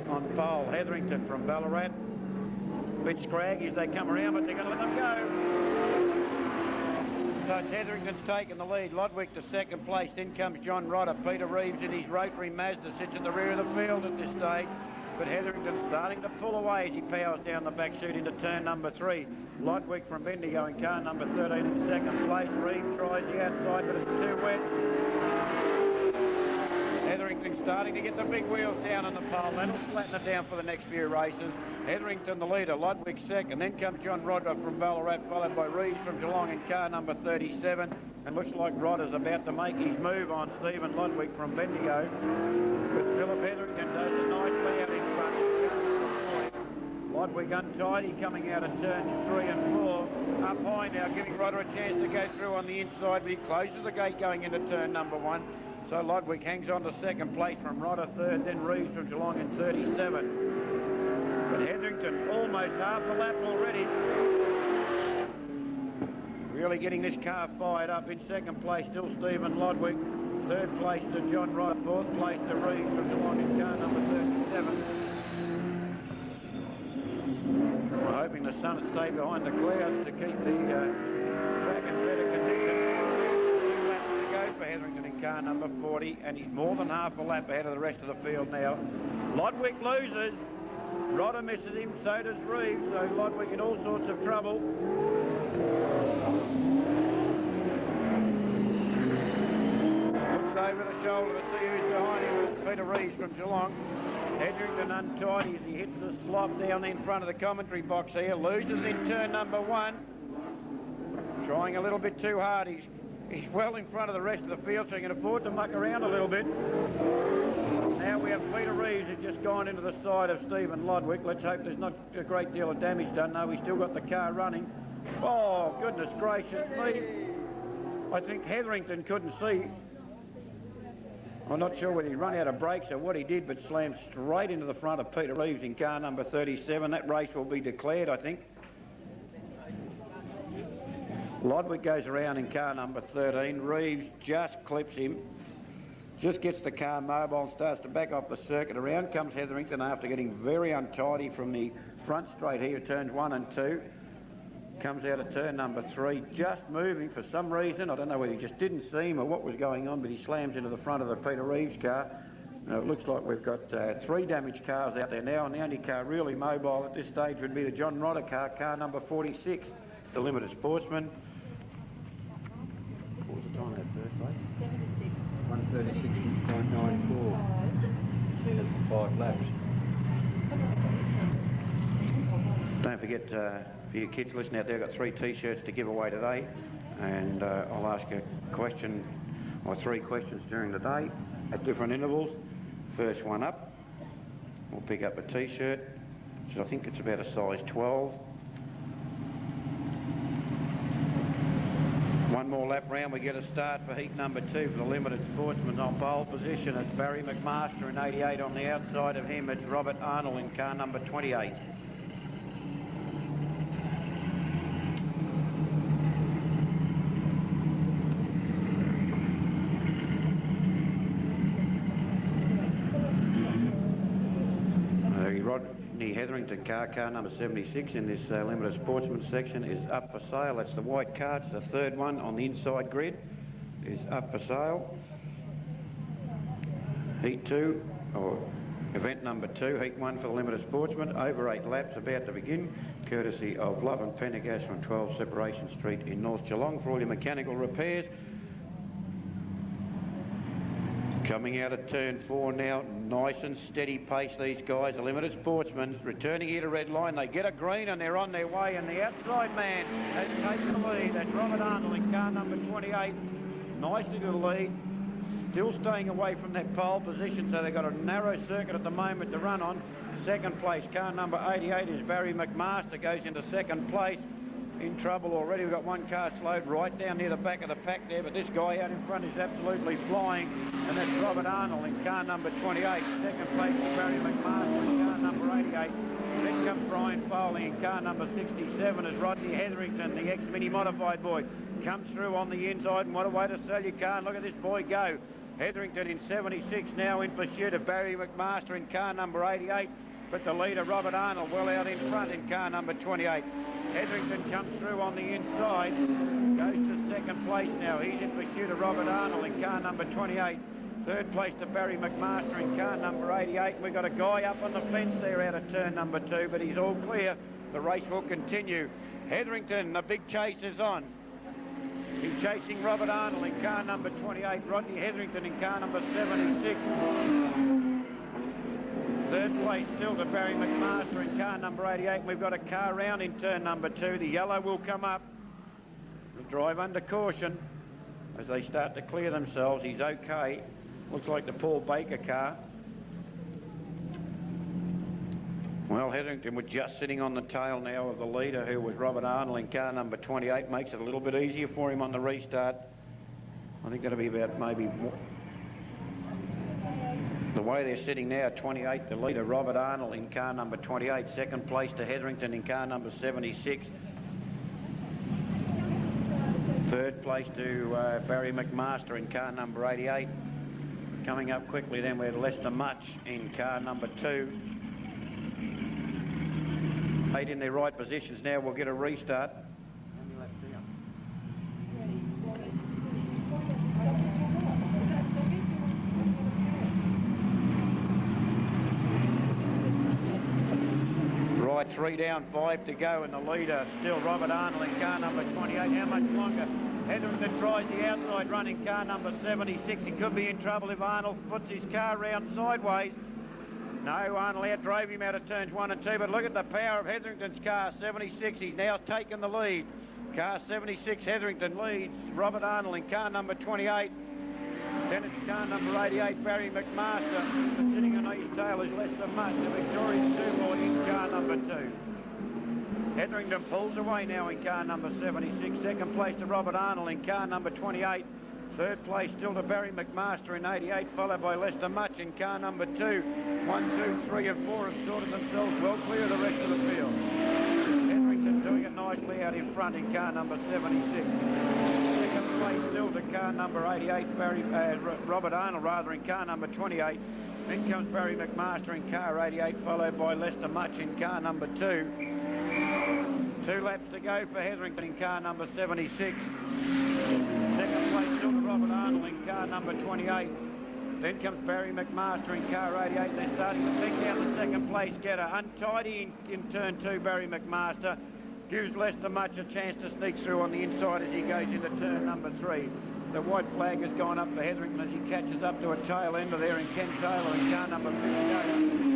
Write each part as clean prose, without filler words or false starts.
On pole, Hetherington from Ballarat. Bit scraggy as they come around, but they're going to let them go. So it's Hetherington's taken the lead. Lodwick to second place. Then comes John Rodder. Peter Reeves in his rotary Mazda sits at the rear of the field at this stage. But Hetherington's starting to pull away as he powers down the back chute into turn number 3. Lodwick from Bendigo in car number 13 in second place. Reeves tries the outside, but it's too wet. Hetherington starting to get the big wheels down on the pole. That'll flatten it down for the next few races. Hetherington the leader, Lodwick second. Then comes John Rodder from Ballarat, followed by Reeves from Geelong in car number 37. And looks like Rodder's about to make his move on Stephen Lodwick from Bendigo. But Philip Hetherington does it nicely out in front. Lodwick untidy coming out of turn 3 and 4. Up high now, giving Rodder a chance to go through on the inside, but he closes the gate going into turn number 1. So Lodwick hangs on to second place from Rodder third, then Reeves from Geelong in 37. But Hetherington almost half a lap already. Really getting this car fired up. In second place still Stephen Lodwick. Third place to John Rodder. Fourth place to Reeves from Geelong in car number 37. We're hoping the sun will stay behind the clouds to keep the track in better condition. For Hetherington in car number 40, and he's more than half a lap ahead of the rest of the field now. Lodwick loses. Rodder misses him, so does Reeves, so Lodwick in all sorts of trouble. Looks over the shoulder to see who's behind him. It's Peter Reeves from Geelong. Hetherington untidy as he hits the slop down in front of the commentary box here. Loses in turn number 1. Trying a little bit too hard. He's well in front of the rest of the field, so he can afford to muck around a little bit. Now we have Peter Reeves who's just gone into the side of Stephen Lodwick. Let's hope there's not a great deal of damage done. No, he's still got the car running. Oh, goodness gracious me. I think Hetherington couldn't see. I'm not sure whether he run out of brakes or what he did, but slammed straight into the front of Peter Reeves in car number 37. That race will be declared, I think. Lodwick goes around in car number 13. Reeves just clips him. Just gets the car mobile and starts to back off the circuit. Around comes Hetherington after getting very untidy from the front straight here, turns 1 and 2. Comes out of turn number 3, just moving for some reason. I don't know whether he just didn't see him or what was going on, but he slams into the front of the Peter Reeves car. Now, it looks like we've got 3 damaged cars out there now, and the only car really mobile at this stage would be the John Rodder car, car number 46, the Limited Sportsman. What was the time of that first race? 136.94. 5 laps. Don't forget, for your kids listening out there, I've got 3 T-shirts to give away today, and I'll ask a question or 3 questions during the day at different intervals. First one up, we'll pick up a T-shirt, which I think it's about a size 12. One more lap round, we get a start for heat number 2 for the Limited Sportsman. On pole position, it's Barry McMaster in 88. On the outside of him, it's Robert Arnold in car number 28. Rodney Hetherington car number 76 in this Limited Sportsman section is up for sale. That's the white car. It's the third one on the inside grid. Is up for sale. Heat 2, or event number 2, heat 1 for the Limited Sportsman. Over 8 laps about to begin, courtesy of Love and Pendergast from 12 Separation Street in North Geelong for all your mechanical repairs. Coming out of turn 4 now, nice and steady pace these guys, a limited sportsman, returning here to Redline. They get a green and they're on their way, and the outside man has taken the lead. That's Robert Arnold in car number 28, nicely to the lead, still staying away from that pole position, so they've got a narrow circuit at the moment to run on. Second place, car number 88 is Barry McMaster, goes into second place. In trouble already. We've got one car slowed right down near the back of the pack there, but this guy out in front is absolutely flying, and that's Robert Arnold in car number 28. Second place is Barry McMaster in car number 88. Then comes Brian Foley in car number 67 as Rodney Hetherington, the ex-mini modified boy, comes through on the inside, and what a way to sell your car. And look at this boy go. Hetherington in 76 now in pursuit of Barry McMaster in car number 88. But the leader, Robert Arnold, well out in front in car number 28. Hetherington comes through on the inside, goes to second place now. He's in pursuit of Robert Arnold in car number 28. Third place to Barry McMaster in car number 88. We've got a guy up on the fence there out of turn number 2, but he's all clear. The race will continue. Hetherington, the big chase is on. He's chasing Robert Arnold in car number 28. Rodney Hetherington in car number 76. Third place still to Barry McMaster in car number 88. We've got a car round in turn number 2. The yellow will come up. We'll drive under caution as they start to clear themselves. He's okay. Looks like the Paul Baker car. Well, Hetherington was just sitting on the tail now of the leader, who was Robert Arnold in car number 28. Makes it a little bit easier for him on the restart. I think that'll be about maybe... The way they're sitting now, 28, the leader, Robert Arnold in car number 28. Second place to Hetherington in car number 76. Third place to Barry McMaster in car number 88. Coming up quickly then, we had Lester Much in car number 2. 8 in their right positions now. We'll get a restart. Right, 3 down, 5 to go, and the leader still Robert Arnold in car number 28. How much longer? Hetherington tries the outside run in car number 76. He could be in trouble if Arnold puts his car round sideways. No, Arnold outdrove him out of turns 1 and 2, but look at the power of Hetherington's car, 76. He's now taken the lead. Car 76, Hetherington leads Robert Arnold in car number 28. Then it's car number 88, Barry McMaster. And sitting on his tail is Lester Much, the victorious 2-boy in car number 2. Hetherington pulls away now in car number 76. Second place to Robert Arnold in car number 28. Third place still to Barry McMaster in 88, followed by Lester Much in car number 2. 1, 2, 3 and 4 have sorted themselves well clear of the rest of the field. Hetherington doing it nicely out in front in car number 76. Second place still to car number 88, Robert Arnold rather in car number 28. Then comes Barry McMaster in car 88, followed by Lester Much in car number 2. 2 laps to go for Hetherington in car number 76. Second place still to Robert Arnold in car number 28. Then comes Barry McMaster in car 88. They're starting to pick down the second place getter. Untidy in turn 2, Barry McMaster. Gives Lester Much a chance to sneak through on the inside as he goes into turn number 3. The white flag has gone up for Hetherington as he catches up to a tail ender there in Ken Taylor in car number 58.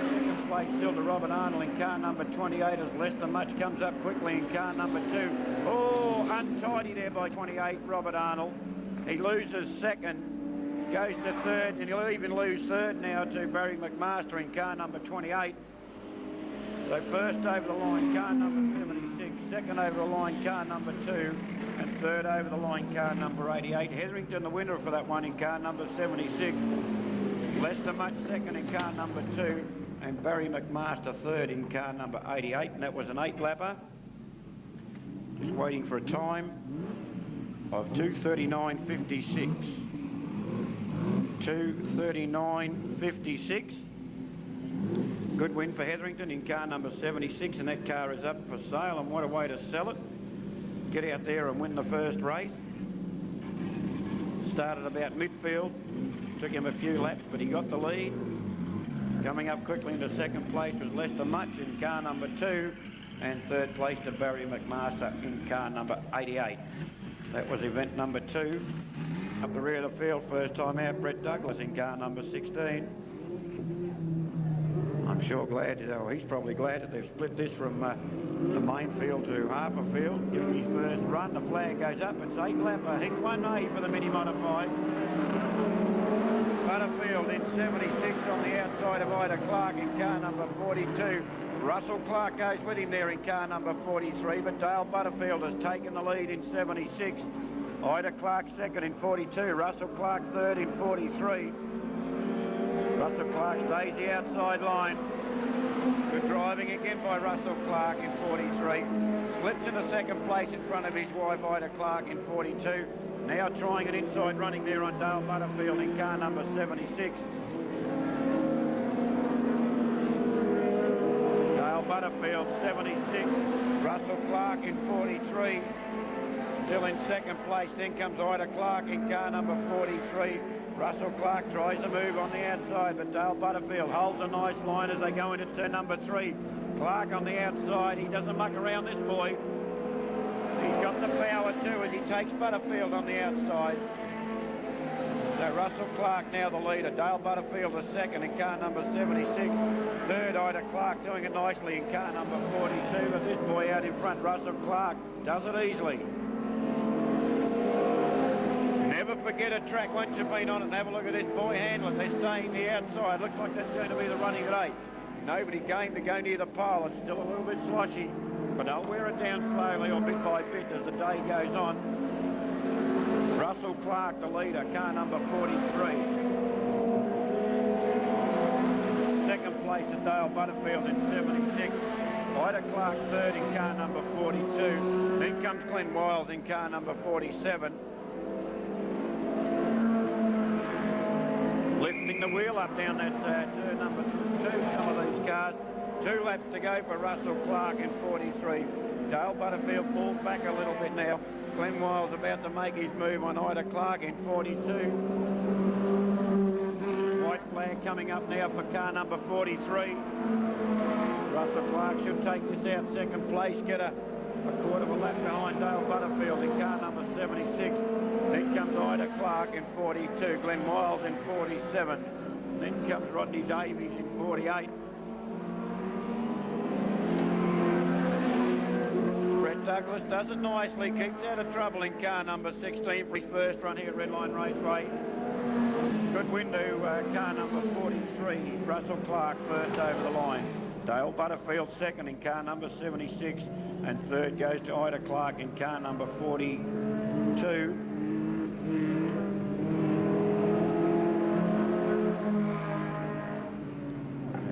Second place still to Robert Arnold in car number 28 as Lester Much comes up quickly in car number 2. Oh, untidy there by 28, Robert Arnold. He loses second, goes to third, and he'll even lose third now to Barry McMaster in car number 28. So first over the line, car number 76, second over the line, car number 2, and third over the line, car number 88. Hetherington the winner for that one in car number 76. Lester Much second in car number 2, and Barry McMaster third in car number 88, and that was an 8-lapper. Just waiting for a time of 2:39.56. 2:39.56. Good win for Hetherington in car number 76, and that car is up for sale, and what a way to sell it. Get out there and win the first race. Started about midfield, took him a few laps, but he got the lead. Coming up quickly into second place was Lester Much in car number 2, and third place to Barry McMaster in car number 88. That was event number 2. Up the rear of the field, first time out, Brett Douglas in car number 16. I'm sure he's probably glad that they've split this from the main field to half a field. Giving his first run, the flag goes up. It's 8-lapper, Heat 1A for the mini modified. Butterfield in 76 on the outside of Ida Clark in car number 42. Russell Clark goes with him there in car number 43, but Dale Butterfield has taken the lead in 76. Ida Clark second in 42, Russell Clark third in 43. Russell Clark stays the outside line. Good driving again by Russell Clark in 43. Slips into second place in front of his wife Ida Clark in 42. Now trying an inside running there on Dale Butterfield in car number 76. Dale Butterfield 76, Russell Clark in 43. Still in second place, then comes Ida Clark in car number 43. Russell Clark tries to move on the outside, but Dale Butterfield holds a nice line as they go into turn number 3. Clark on the outside, he doesn't muck around this boy. He's got the power too as he takes Butterfield on the outside. So Russell Clark now the leader. Dale Butterfield the second in car number 76. Third, Ida Clark doing it nicely in car number 42, but this boy out in front, Russell Clark, does it easily. Never forget a track once you've been on it and have a look at this boy handling. They're staying the outside. Looks like that's going to be the running at 8. Nobody game to go near the pole. It's still a little bit sloshy, but they'll wear it down slowly or bit by bit as the day goes on. Russell Clark, the leader, car number 43. Second place to Dale Butterfield in 76. Ida Clark third in car number 42. Then comes Glenn Wiles in car number 47. Lifting the wheel up down that turn number 2, some of these cars. 2 laps to go for Russell Clark in 43. Dale Butterfield falls back a little bit now. Glenn Wiles about to make his move on Ida Clark in 42. White flag coming up now for car number 43. Russell Clark should take this out second place, get a quarter of a lap behind Dale Butterfield in car number 76. Then comes Ida Clark in 42, Glenn Wiles in 47. Then comes Rodney Davies in 48. Brett Douglas does it nicely, keeps out of trouble in car number 16 for his first run here at Redline Raceway. Good win to car number 43, Russell Clark first over the line. Dale Butterfield second in car number 76, and third goes to Ida Clark in car number 42.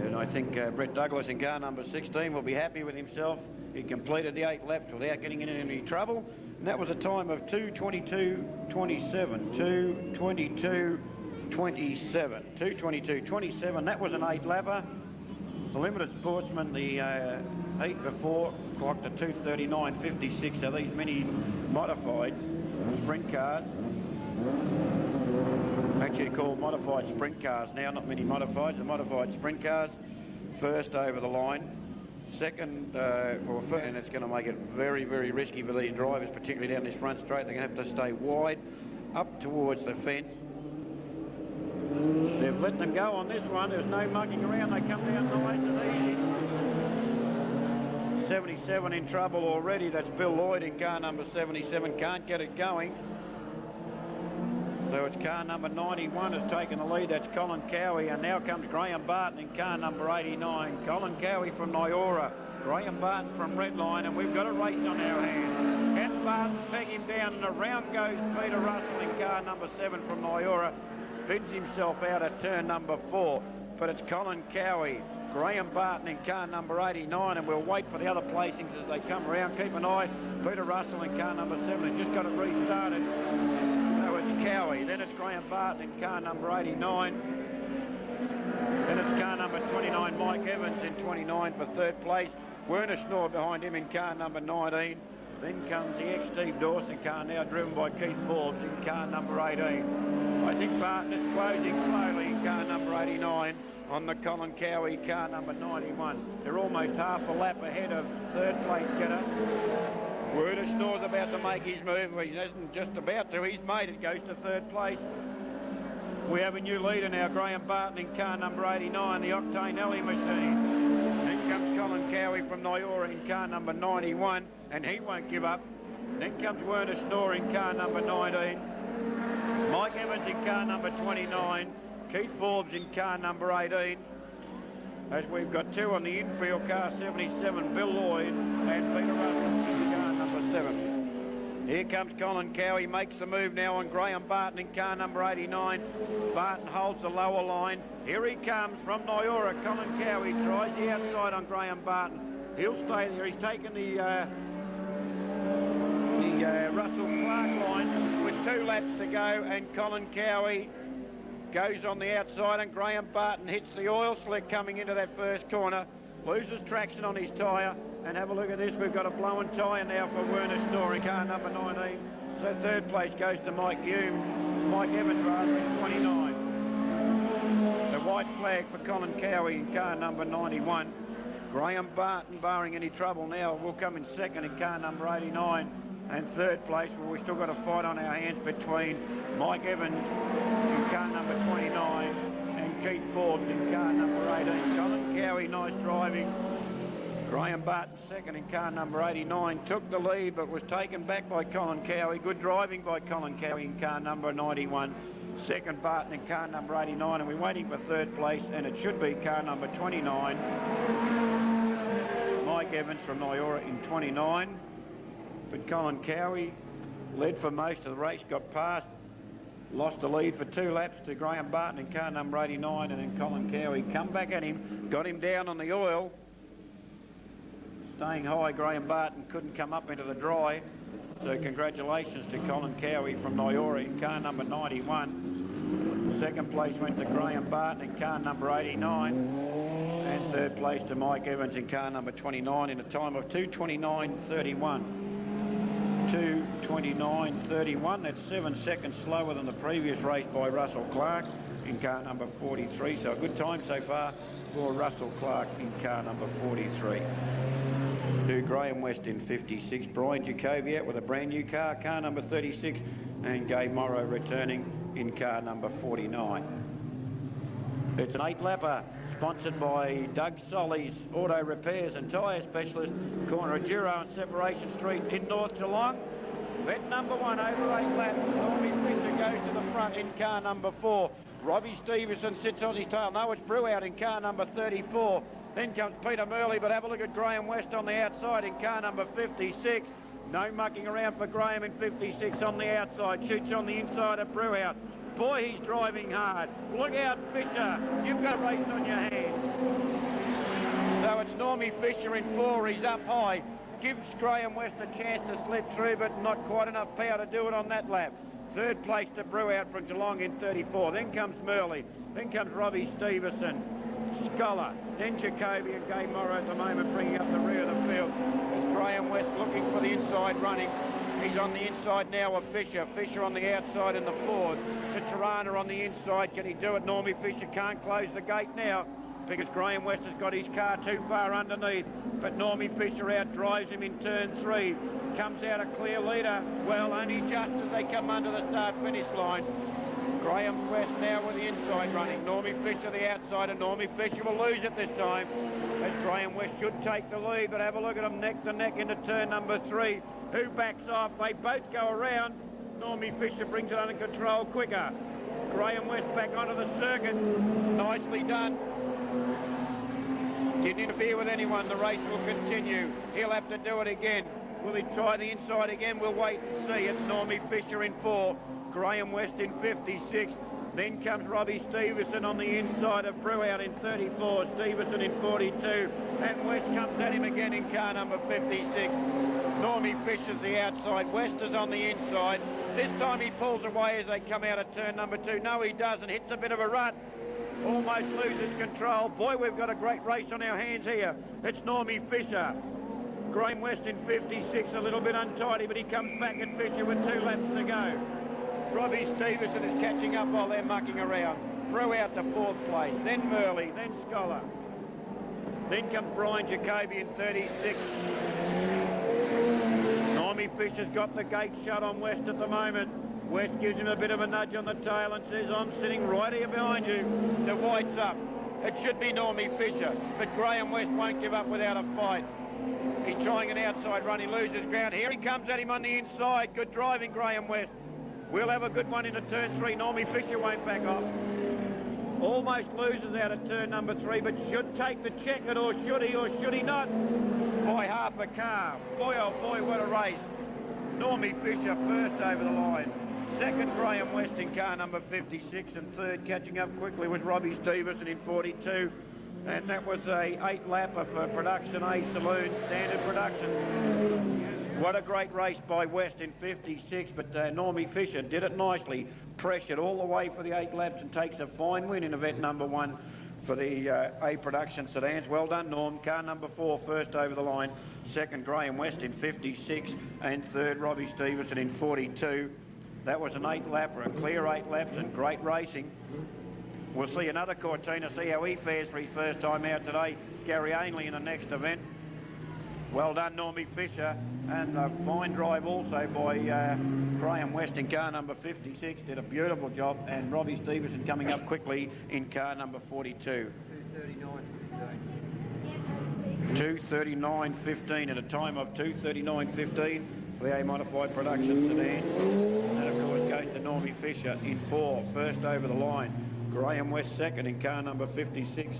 And I think Brett Douglas in car number 16 will be happy with himself. He completed the 8 laps without getting in any trouble, and that was a time of 2:22.27. 2:22.27. 2:22.27. That was an 8-lapper. The limited sportsman, the heat before, clocked at 2:39.56. So these mini modified sprint cars, actually called modified sprint cars now, not mini modifieds, the modified sprint cars, first over the line. Second, and it's going to make it very, very risky for these drivers, particularly down this front straight. They're going to have to stay wide up towards the fence. They've let them go on this one. There's no mucking around. They come down nice and easy. 77 in trouble already. That's Bill Lloyd in car number 77. Can't get it going. So it's car number 91 has taken the lead. That's Colin Cowie. And now comes Graham Barton in car number 89. Colin Cowie from Nyora. Graham Barton from Redline. And we've got a race on our hands. Can Barton peg him down? And around goes Peter Russell in car number 7 from Nyora. Spins himself out at turn number 4. But it's Colin Cowie. Graham Barton in car number 89, and we'll wait for the other placings as they come around. Keep an eye. Peter Russell in car number 7 has just got it restarted. So it's Cowie. Then it's Graham Barton in car number 89. Then it's car number 29, Mike Evans in 29 for third place. Werner Schnorr behind him in car number 19. Then comes the ex-Steve Dawson car, now driven by Keith Forbes in car number 18. I think Barton is closing slowly in car number 89 on the Colin Cowie car number 91. They're almost half a lap ahead of third place getter. Word of Snore's about to make his move. He hasn't just about to. He's made it. Goes to third place. We have a new leader now, Graham Barton in car number 89, the Octane Alley machine. Then comes Colin Cowie from Nyora in car number 91, and he won't give up. Then comes Werner Snore in car number 19. Mike Evans in car number 29. Keith Forbes in car number 18. As we've got two on the infield, car 77, Bill Lloyd, and Peter Russell in car number 7. Here comes Colin Cowie, makes the move now on Graham Barton in car number 89. Barton holds the lower line. Here he comes from Nyora. Colin Cowie tries the outside on Graham Barton. He'll stay there. He's taken the Russell Clark line with 2 laps to go, and Colin Cowie goes on the outside, and Graham Barton hits the oil slick coming into that first corner, loses traction on his tyre, and have a look at this. We've got a blown tyre now for Werner Snore in car number 19. So third place goes to Mike Evans rather, in 29. The white flag for Colin Cowie in car number 91. Graham Barton, barring any trouble now, will come in second in car number 89. And third place, well, we've still got a fight on our hands between Mike Evans in car number 29 and Keith Forbes in car number 18. Colin Cowie, nice driving. Graham Barton second in car number 89, took the lead but was taken back by Colin Cowie. Good driving by Colin Cowie in car number 91. Second Barton in car number 89, and we're waiting for third place, and it should be car number 29. Mike Evans from Nyora in 29. But Colin Cowie led for most of the race, got past, lost the lead for 2 laps to Graham Barton in car number 89, and then Colin Cowie come back at him, got him down on the oil. Staying high, Graham Barton couldn't come up into the dry. So congratulations to Colin Cowie from Nyora in car number 91. Second place went to Graham Barton in car number 89. And third place to Mike Evans in car number 29 in a time of 2:29.31. 2:29.31, that's 7 seconds slower than the previous race by Russell Clark in car number 43. So a good time so far for Russell Clark in car number 43. To Graham West in 56, Brian Jacobi out with a brand new car number 36, and Gay Morrow returning in car number 49. It's an 8-lapper sponsored by Doug Solly's Auto Repairs and Tyre Specialist, corner of Duro and Separation Street in North Geelong. Bet number 1 over 8 laps. Tommy Fisher goes to the front in car number 4. Robbie Stevenson sits on his tail. No, it's Brewout in car number 34. Then comes Peter Murley, but have a look at Graham West on the outside in car number 56. No mucking around for Graham in 56 on the outside. Shoots on the inside of Brewout. Boy, he's driving hard. Look out, Fisher. You've got a race on your hands. So it's Normie Fisher in 4. He's up high. Gives Graham West a chance to slip through, but not quite enough power to do it on that lap. Third place to Brewout from Geelong in 34. Then comes Murley. Then comes Robbie Stevenson. Scholar, then Jacobi and Gay Morrow at the moment bringing up the rear of the field. As Graham West looking for the inside running. He's on the inside now of Fisher. Fisher on the outside in the Ford. To Tirana on the inside. Can he do it? Normie Fisher can't close the gate now because Graham West has got his car too far underneath. But Normie Fisher out drives him in turn 3. Comes out a clear leader. Well, only just as they come under the start-finish line. Graham West now with the inside running. Normie Fisher the outside, and Normie Fisher will lose it this time. As Graham West should take the lead, but have a look at them neck to neck into turn number 3. Who backs off? They both go around. Normie Fisher brings it under control quicker. Graham West back onto the circuit. Nicely done. Didn't interfere with anyone. The race will continue. He'll have to do it again. Will he try the inside again? We'll wait and see. It's Normie Fisher in 4. Graham West in 56. Then comes Robbie Stevenson on the inside of Brewout in 34. Stevenson in 42. And West comes at him again in car number 56. Normie Fisher's the outside. West is on the inside. This time he pulls away as they come out of turn number 2. No, he doesn't. Hits a bit of a rut. Almost loses control. Boy, we've got a great race on our hands here. It's Normie Fisher. Graham West in 56, a little bit untidy, but he comes back at Fisher with 2 laps to go. Robbie Stevenson is catching up while they're mucking around. Brewout to 4th place, then Murley, then Scholar. Then comes Brian Jacobi in 36. Normie Fisher's got the gate shut on West at the moment. West gives him a bit of a nudge on the tail and says, I'm sitting right here behind you. The white's up. It should be Normie Fisher, but Graham West won't give up without a fight. He's trying an outside run. He loses ground. Here he comes at him on the inside. Good driving, Graham West. We'll have a good one into turn 3. Normie Fisher won't back off. Almost loses out of turn number 3, but should take the checker, or should he not? By half a car. Boy, oh boy, what a race. Normie Fisher first over the line. Second, Graham West in car number 56, and third, catching up quickly, was Robbie Stevenson in 42. And that was a 8-lapper for Production A Saloon, standard production. What a great race by West in 56, but Normie Fisher did it nicely, pressured all the way for the 8 laps and takes a fine win in event number 1 for the A Production sedans. Well done, Norm. Car number 4 first over the line. Second, Graham West in 56, and third, Robbie Stevenson in 42. That was an 8-lapper, a clear 8 laps, and great racing. We'll see another Cortina, see how he fares for his first time out today. Gary Ainley in the next event. Well done, Normie Fisher, and a fine drive also by Graham West in car number 56. Did a beautiful job, and Robbie Stevenson coming up quickly in car number 42. 2:39.15 at a time of 2:39.15 for the A-Modified Production sedan. And of course goes to Normie Fisher in 4, first over the line. Graham West second in car number 56,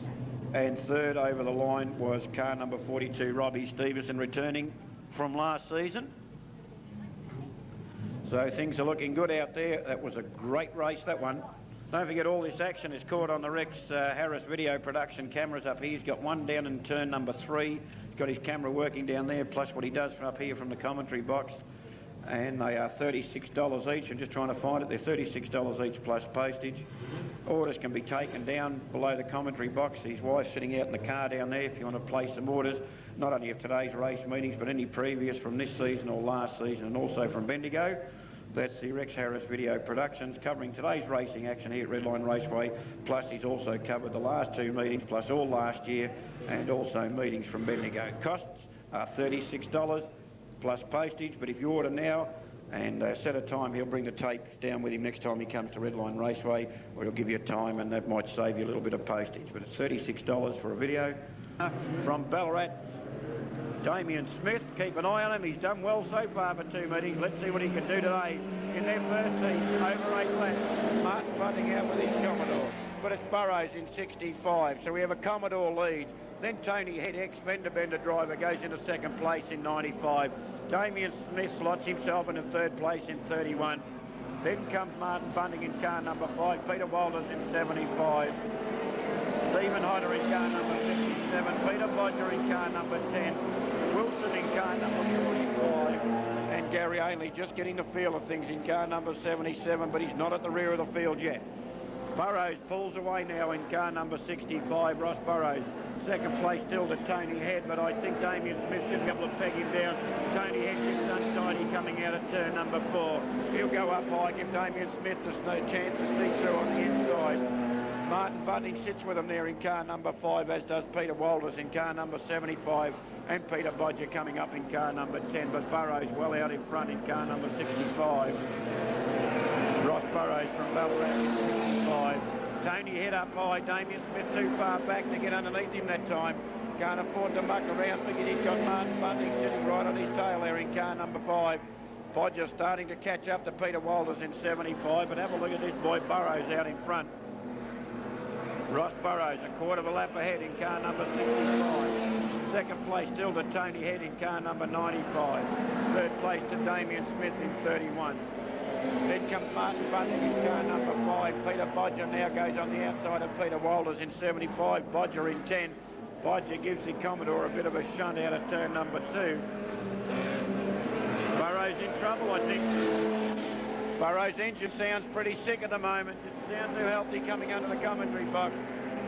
and third over the line was car number 42, Robbie Stevenson, returning from last season. So things are looking good out there. That was a great race, that one. Don't forget, all this action is caught on the Rex Harris video production cameras up here. He's got one down in turn number 3. He's got his camera working down there, plus what he does from up here from the commentary box. And they are $36 each. I'm just trying to find it. They're $36 each plus postage. Orders can be taken down below the commentary box. His wife's sitting out in the car down there if you want to place some orders, not only of today's race meetings, but any previous from this season or last season, and also from Bendigo. That's the Rex Harris Video Productions covering today's racing action here at Redline Raceway. Plus he's also covered the last 2 meetings, plus all last year, and also meetings from Bendigo. Costs are $36 plus postage, but if you order now and set a time, he'll bring the tape down with him next time he comes to Redline Raceway, or he'll give you a time, and that might save you a little bit of postage. But it's $36 for a video. From Ballarat, Damien Smith, keep an eye on him. He's done well so far for 2 meetings. Let's see what he can do today in their first heat, over 8 laps. Martin Bunting out with his Commodore, but it's Burrows in 65, so we have a Commodore lead. Then Tony Head, ex-Fender Bender driver, goes into second place in 95. Damien Smith slots himself into third place in 31. Then comes Martin Bunting in car number 5. Peter Walters in 75. Stephen Hodder in car number 57. Peter Bodger in car number 10. Wilson in car number 45. And Gary Ainley just getting the feel of things in car number 77, but he's not at the rear of the field yet. Burrows pulls away now in car number 65, Ross Burrows. Second place still to Tony Head, but I think Damien Smith should be able to peg him down. Tony Head gets untidy coming out of turn number 4. He'll go up high, give Damien Smith a chance to sneak through on the inside. Martin Bunting sits with him there in car number 5, as does Peter Walters in car number 75, and Peter Bodger coming up in car number 10, but Burrows well out in front in car number 65. Ross Burrows from Ballarat in 65. Tony Head up high, Damien Smith too far back to get underneath him that time. Can't afford to muck around, figured he's got Martin Bunting sitting right on his tail there in car number 5. Bodger starting to catch up to Peter Walters in 75, but have a look at this boy Burrows out in front. Ross Burrows a quarter of a lap ahead in car number 65. Second place still to Tony Head in car number 95. Third place to Damien Smith in 31. Then comes Martin Bunting in car number 5. Peter Bodger now goes on the outside of Peter Walters in 75. Bodger in 10. Bodger gives the Commodore a bit of a shunt out of turn number 2. Burrows in trouble, I think. Burrows' engine sounds pretty sick at the moment. It sounds too healthy coming under the commentary box.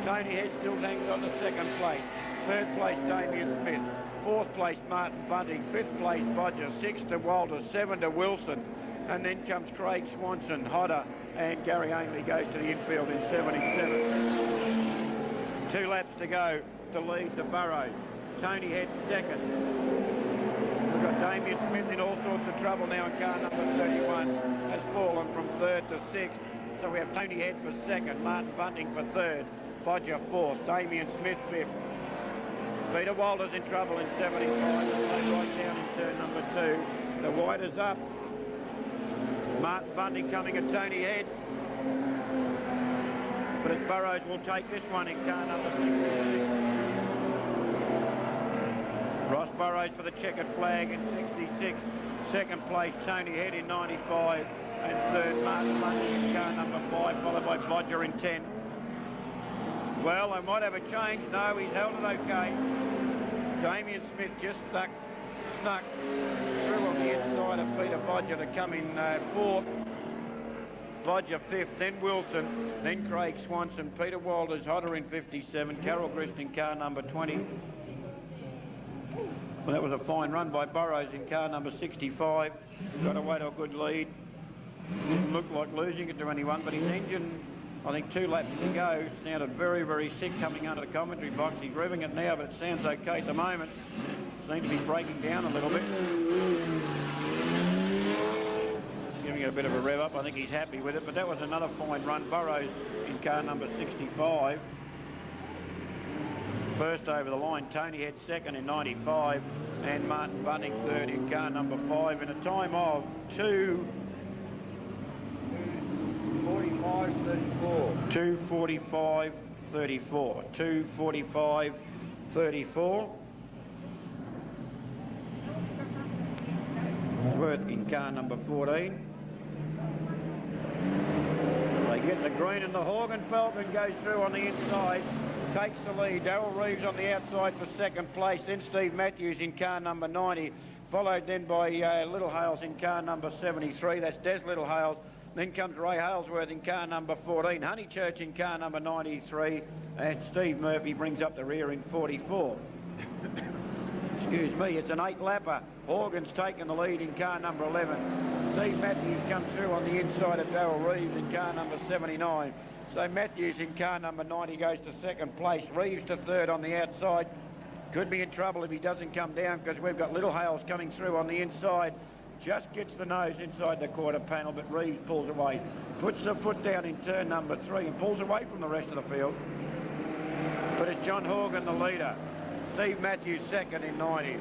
Tony Head still hangs on to second place. Third place, Damien Smith. Fourth place, Martin Bunting. Fifth place, Bodger. Sixth to Walters. 7 to Wilson. And then comes Craig Swanson, Hodder, and Gary Ainley goes to the infield in 77. 2 laps to go to lead the Burrows. Tony Head second. We've got Damien Smith in all sorts of trouble now in car number 31. Has fallen from third to sixth. So we have Tony Head for second, Martin Bunting for third, Bodger fourth, Damien Smith fifth. Peter Walter's in trouble in 75, right down in turn number 2. The white is up. Martin Bunting coming at Tony Head. But as Burrows will take this one in car number 66. Ross Burrows for the checkered flag in 66. Second place, Tony Head in 95. And third, Martin Bunting in car number 5, followed by Bodger in 10. Well, they might have a change. No, he's held it okay. Damien Smith just snuck through on the inside of Peter Bodger to come in fourth. Bodger fifth, then Wilson, then Craig Swanson, Peter Walters, Hodder in 57, Carol Grist in car number 20. Well, that was a fine run by Burrows in car number 65. Got away to a good lead. Didn't look like losing it to anyone, but his engine, I think 2 laps to go, sounded very, very sick coming under the commentary box. He's revving it now, but it sounds okay at the moment. Seems to be breaking down a little bit. Giving it a bit of a rev up. I think he's happy with it, but that was another fine run. Burrows in car number 65. First over the line, Tony Head second in 95, and Martin Bunting third in car number 5 in a time of 2:45.34. 2:45.34. 2:45.34. Worth in car number 14. They get the green and the Horgan Falcon goes through on the inside. Takes the lead. Darryl Reeves on the outside for second place. Then Steve Matthews in car number 90. Followed then by Little Hales in car number 73. That's Des Little Hales. Then comes Ray Halesworth in car number 14. Honeychurch in car number 93. And Steve Murphy brings up the rear in 44. Excuse me, it's an 8-lapper. Horgan's taken the lead in car number 11. Steve Matthews comes through on the inside of Darryl Reeves in car number 79. So Matthews in car number 90 goes to second place. Reeves to third on the outside. Could be in trouble if he doesn't come down because we've got Little Hales coming through on the inside. Just gets the nose inside the quarter panel, but Reeves pulls away. Puts the foot down in turn number 3 and pulls away from the rest of the field. But it's John Horgan the leader. Steve Matthews second in 90.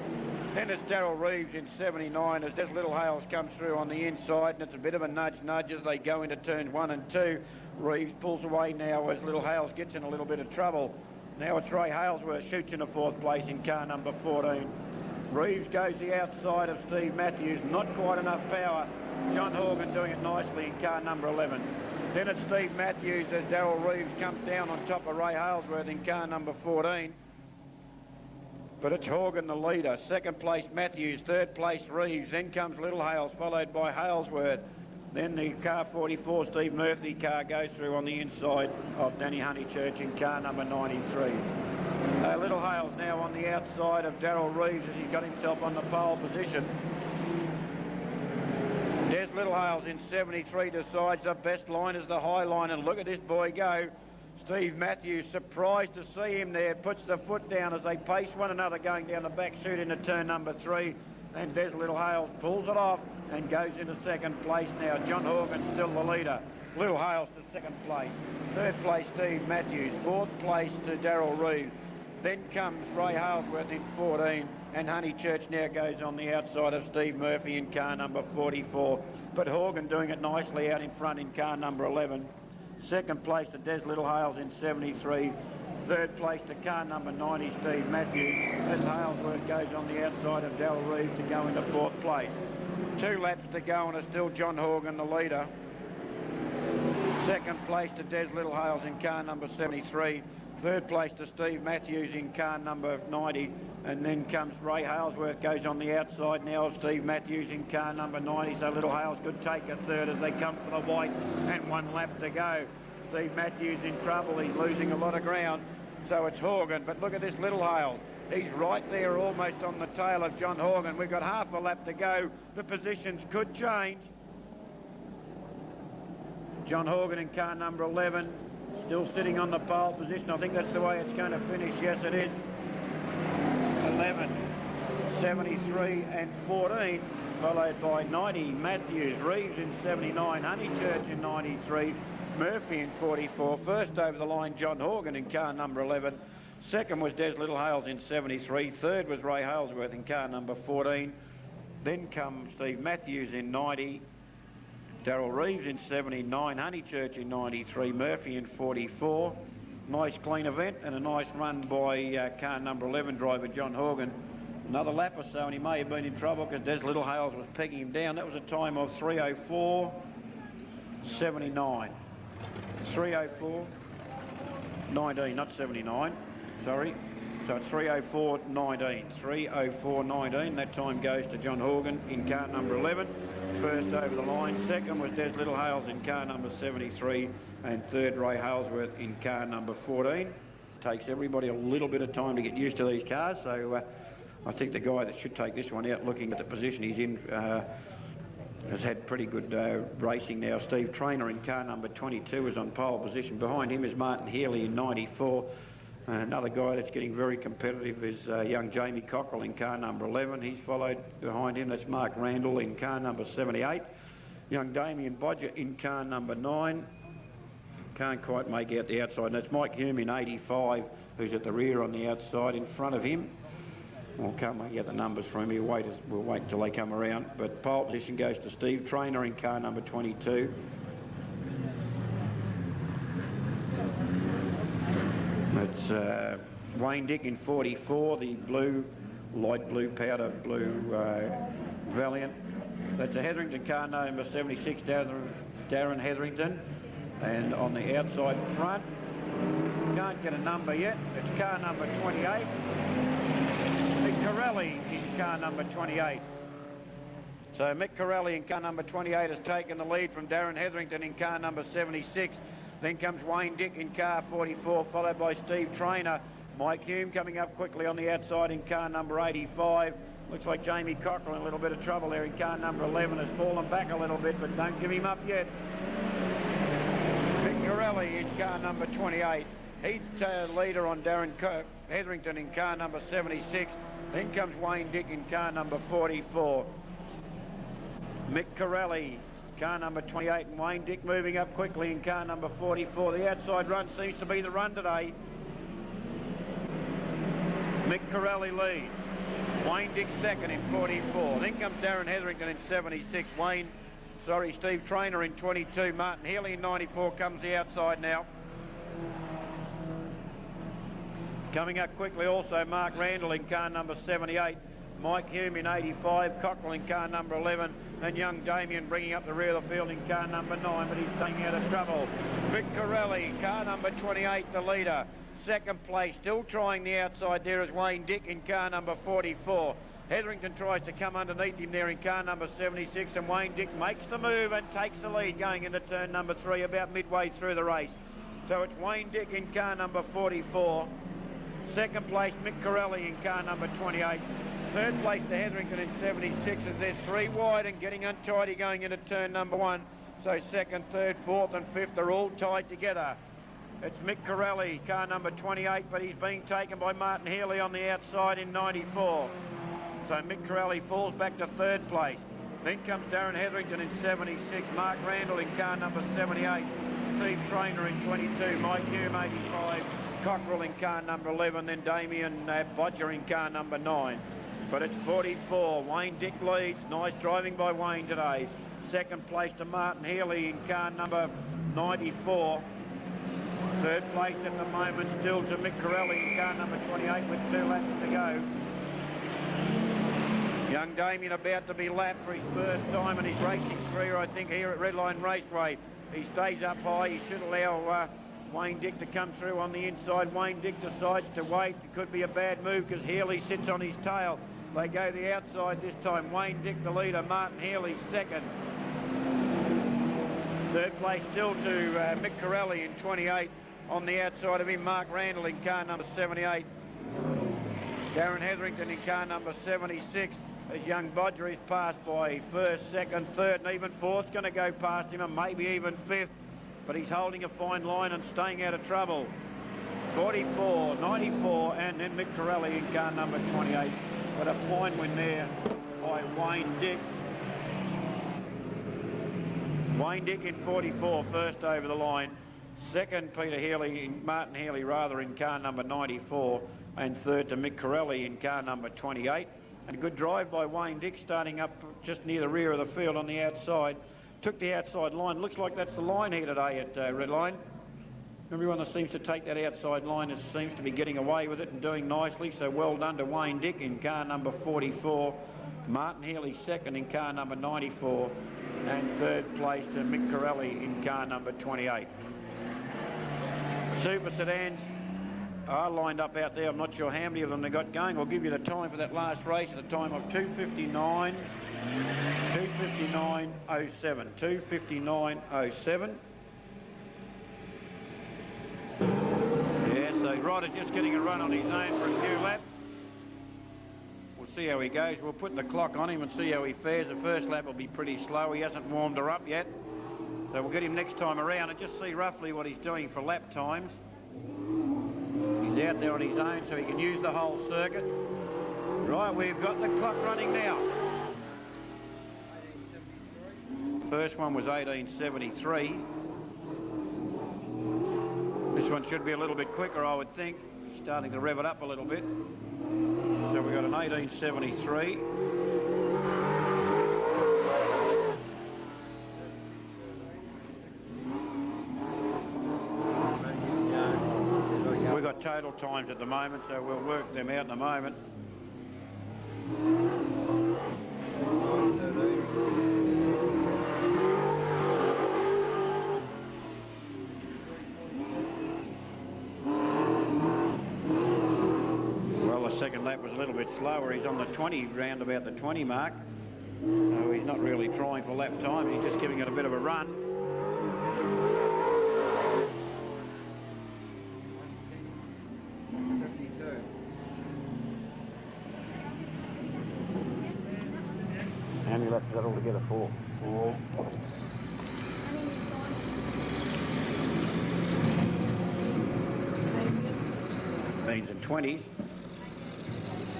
Then it's Darryl Reeves in 79 as this Little Hales comes through on the inside, and it's a bit of a nudge as they go into turns 1 and 2. Reeves pulls away now as Little Hales gets in a little bit of trouble. Now it's Ray Halesworth shoots into 4th place in car number 14. Reeves goes the outside of Steve Matthews, not quite enough power. John Horgan doing it nicely in car number 11. Then it's Steve Matthews as Darryl Reeves comes down on top of Ray Halesworth in car number 14. But it's Horgan the leader. Second place Matthews, third place Reeves. Then comes Little Hales, followed by Halesworth. Then the car 44 Steve Murphy car goes through on the inside of Danny Honeychurch in car number 93. Little Hales now on the outside of Darryl Reeves as he's got himself on the pole position. Des Little Hales in 73 decides the best line is the high line, and look at this boy go. Steve Matthews, surprised to see him there, puts the foot down as they pace one another going down the back chute into turn number 3. And Des Little Hales pulls it off and goes into second place now. John Horgan still the leader. Little Hales to second place. Third place Steve Matthews. Fourth place to Darryl Reeves. Then comes Ray Halesworth in 14. And Honeychurch now goes on the outside of Steve Murphy in car number 44. But Horgan doing it nicely out in front in car number 11. Second place to Des Little Hales in 73. Third place to car number 90, Steve Matthews, as Halesworth goes on the outside of Darryl Reeves to go into 4th place. 2 laps to go and it's still John Horgan the leader. Second place to Des Little Hales in car number 73. Third place to Steve Matthews in car number 90. And then comes Ray Halesworth, goes on the outside now of Steve Matthews in car number 90. So Little Hales could take a third as they come for the white and 1 lap to go. Steve Matthews in trouble, he's losing a lot of ground. So it's Horgan, but look at this Little Hales. He's right there almost on the tail of John Horgan. We've got half a lap to go. The positions could change. John Horgan in car number 11, still sitting on the pole position. I think that's the way it's going to finish. Yes, it is. 11, 73 and 14, followed by 90 Matthews, Reeves in 79, Honeychurch in 93, Murphy in 44. First over the line, John Horgan in car number 11. Second was Des Little Hales in 73. Third was Ray Halesworth in car number 14. Then comes Steve Matthews in 90. Darryl Reeves in 79, Honeychurch in 93, Murphy in 44. Nice clean event and a nice run by car number 11 driver John Horgan. Another lap or so and he may have been in trouble because Des Little Hales was pegging him down. That was a time of 3:04.79. 3:04.19, not 79, sorry. So it's 3:04.19. 3:04.19. That time goes to John Horgan in car number 11. First over the line. Second was Des Little Hales in car number 73. And third, Ray Halesworth in car number 14. Takes everybody a little bit of time to get used to these cars. So I think the guy that should take this one out, looking at the position he's in, has had pretty good racing now. Steve Trainer in car number 22 is on pole position. Behind him is Martin Healy in 94. Another guy that's getting very competitive is young Jamie Cockrell in car number 11. He's followed behind him. That's Mark Randall in car number 78. Young Damien Bodger in car number 9. Can't quite make out the outside. And that's Mike Hume in 85, who's at the rear on the outside in front of him. Well, can't make out the numbers from him. We'll wait until they come around. But pole position goes to Steve Trainer in car number 22. It's Wayne Dick in 44, the blue, light blue, powder blue Valiant. That's a Hetherington car number 76, Darren Hetherington. And on the outside front, can't get a number yet, it's car number 28. Mick Corelli in car number 28. So Mick Corelli in car number 28 has taken the lead from Darren Hetherington in car number 76. Then comes Wayne Dick in car 44, followed by Steve Trainer. Mike Hume coming up quickly on the outside in car number 85. Looks like Jamie Cockrell in a little bit of trouble there in car number 11. Has fallen back a little bit, but don't give him up yet. Mick Corelli in car number 28. He's leader on Darren Hetherington in car number 76. Then comes Wayne Dick in car number 44. Mick Corelli, car number 28, and Wayne Dick moving up quickly in car number 44. The outside run seems to be the run today. Mick Corelli leads. Wayne Dick second in 44. Then comes Darren Hetherington in 76. Steve Trainer in 22. Martin Healy in 94 comes the outside now. Coming up quickly also Mark Randall in car number 78. Mike Hume in 85, Cockrell in car number 11, and young Damien bringing up the rear of the field in car number 9, but he's staying out of trouble. Mick Corelli, car number 28, the leader. Second place, still trying the outside there is Wayne Dick in car number 44. Hetherington tries to come underneath him there in car number 76, and Wayne Dick makes the move and takes the lead going into turn number 3 about midway through the race. So it's Wayne Dick in car number 44. Second place, Mick Corelli in car number 28. Third place to Hetherington in 76 as there's 3 wide and getting untidy going into turn number 1. So second, third, fourth and fifth are all tied together. It's Mick Corelli, car number 28, but he's being taken by Martin Healy on the outside in 94. So Mick Corelli falls back to third place. Then comes Darren Hetherington in 76, Mark Randall in car number 78, Steve Trainer in 22, Mike Hume 85, Cockrell in car number 11, then Damien Bodger in car number 9. But it's 44. Wayne Dick leads. Nice driving by Wayne today. Second place to Martin Healy in car number 94. Third place at the moment still to Mick Corelli in car number 28 with 2 laps to go. Young Damien about to be lapped for his first time in his racing career, I think, here at Redline Raceway. He stays up high. He should allow Wayne Dick to come through on the inside. Wayne Dick decides to wait. It could be a bad move because Healy sits on his tail. They go the outside this time. Wayne Dick the leader, Martin Healy second. Third place still to Mick Corelli in 28. On the outside of him, Mark Randall in car number 78. Darren Hetherington in car number 76. As young Bodger is passed by first, second, third and even fourth's going to go past him and maybe even fifth. But he's holding a fine line and staying out of trouble. 44, 94 and then Mick Corelli in car number 28. But a fine win there by Wayne Dick. Wayne Dick in 44, first over the line. Second, Martin Healy rather, in car number 94. And third to Mick Corelli in car number 28. And a good drive by Wayne Dick, starting up just near the rear of the field on the outside. Took the outside line. Looks like that's the line here today at Redline. Everyone that seems to take that outside line seems to be getting away with it and doing nicely. So well done to Wayne Dick in car number 44. Martin Healy second in car number 94. And third place to Mick Corelli in car number 28. Super sedans are lined up out there. I'm not sure how many of them they got going. I'll give you the time for that last race at a time of 2:59. 2:59.07. 2:59.07. Yeah, so Ryder just getting a run on his own for a few laps. We'll see how he goes. We'll put the clock on him and see how he fares. The first lap will be pretty slow. He hasn't warmed her up yet. So we'll get him next time around and just see roughly what he's doing for lap times. He's out there on his own so he can use the whole circuit. Right, we've got the clock running now. First one was 1873. This one should be a little bit quicker, I would think. Starting to rev it up a little bit. So we've got an 1873. We've got total times at the moment, so we'll work them out in a moment. Well, the second lap was a little bit slower. He's on the 20, round about the 20 mark. So he's not really trying for lap time. He's just giving it a bit of a run. How many laps is that altogether for? Four. Means in 20s.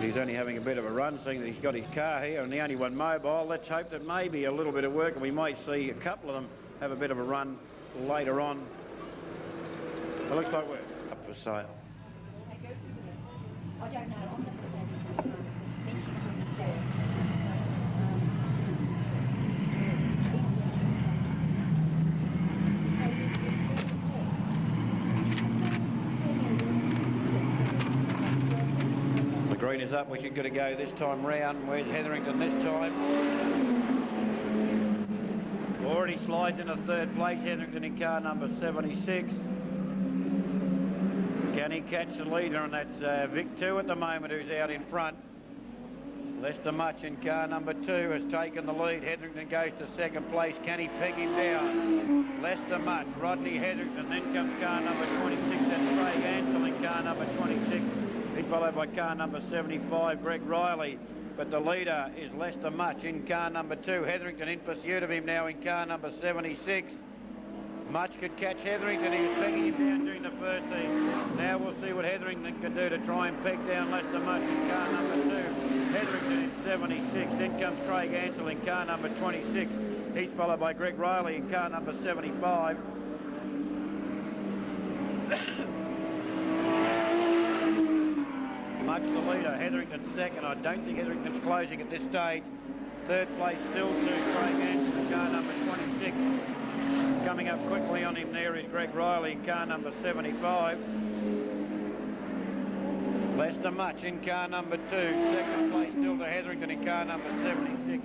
He's only having a bit of a run, seeing that he's got his car here and the only one mobile. Let's hope that maybe a little bit of work, and we might see a couple of them have a bit of a run later on. It looks like we're up for sale. I don't know. The green is up. We should get a go this time round. Where's Hetherington this time? Already slides into third place. Hetherington in car number 76. Can he catch the leader? And that's Vic 2 at the moment, who's out in front. Lester Much in car number 2 has taken the lead. Hetherington goes to second place. Can he peg him down? Lester Much, Rodney Hetherington. Then comes car number 26. That's Craig Ansell in car number 26. He's followed by car number 75, Greg Riley. But the leader is Lester Much in car number 2. Hetherington in pursuit of him now in car number 76. Much could catch Hetherington. He was pegging him down during the first heat. Now we'll see what Hetherington can do to try and peg down Lester Much in car number 2. Hetherington in 76. Then comes Craig Ansell in car number 26. He's followed by Greg Riley in car number 75. Much the leader. Hetherington second. I don't think Hetherington's closing at this stage. Third place still to Craig Ansell in car number 26. Coming up quickly on him there is Greg Riley in car number 75. Lester Much in car number 2. Second place still to Hetherington in car number 76.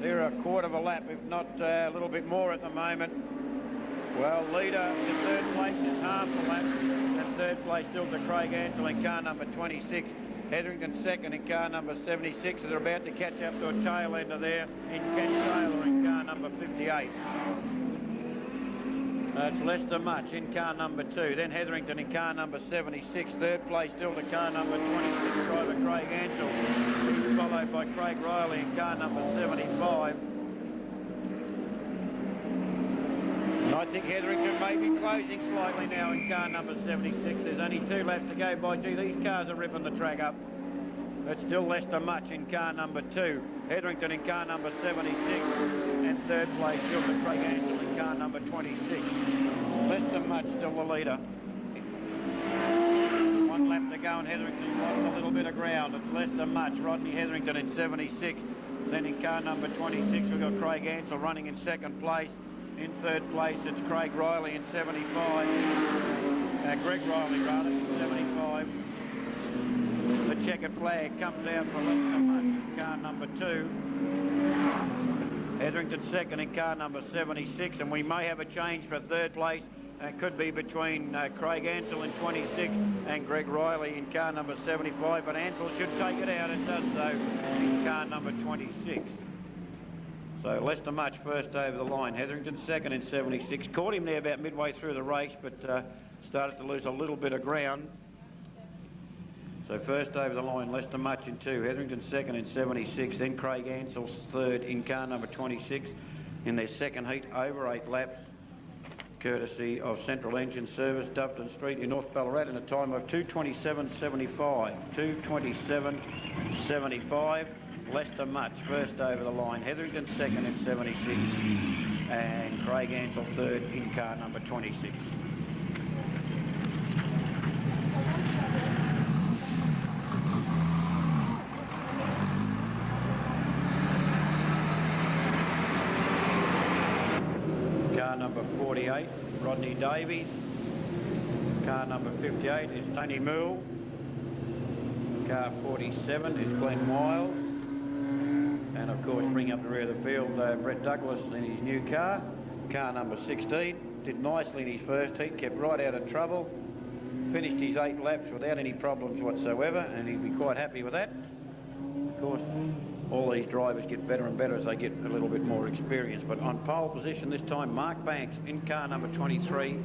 They're a quarter of a lap, if not a little bit more at the moment. Well, leader in third place is half a lap. And third place still to Craig Ansell in car number 26. Hetherington second in car number 76. They're about to catch up to a tail ender there in Ken Taylor in car number 58. That's Lester Much in car number 2. Then Hetherington in car number 76. Third place still to car number 26, driver Craig Ansell. He's followed by Craig Riley in car number 75. And I think Hetherington may be closing slightly now in car number 76. There's only 2 laps to go by. Gee, these cars are ripping the track up. It's still Leicester Much in car number 2. Hetherington in car number 76. And third place, Gilbert Craig Ansell in car number 26. Leicester Much still the leader. 1 lap to go and Hetherington's lost a little bit of ground. It's Leicester Much, Rodney Hetherington in 76. Then in car number 26 we've got Craig Ansell running in second place. In third place it's Craig Riley in 75. Greg Riley rather in 75. The checkered flag comes out for Leicester Much in car number 2. Hetherington second in car number 76, and we may have a change for third place. It could be between Craig Ansell in 26 and Greg Riley in car number 75, but Ansell should take it out. It does so in car number 26. So Leicester Much first over the line. Hetherington second in 76. Caught him there about midway through the race, but started to lose a little bit of ground. So first over the line, Leicester Much in 2. Hetherington second in 76. Then Craig Ansell third in car number 26 in their second heat over 8 laps, courtesy of Central Engine Service, Doveton Street in North Ballarat, in a time of 2:27.75. 2:27.75. Leicester Much first over the line. Hetherington second in 76. And Craig Ansell third in car number 26. Car number 48, Rodney Davies. Car number 58 is Tony Moole. Car 47 is Glenn Wild. And of course, bring up the rear of the field, Brett Douglas in his new car. Car number 16, did nicely in his first heat, kept right out of trouble. Finished his 8 laps without any problems whatsoever, and he'd be quite happy with that. Of course, all these drivers get better and better as they get a little bit more experience. But on pole position this time, Mark Banks in car number 23.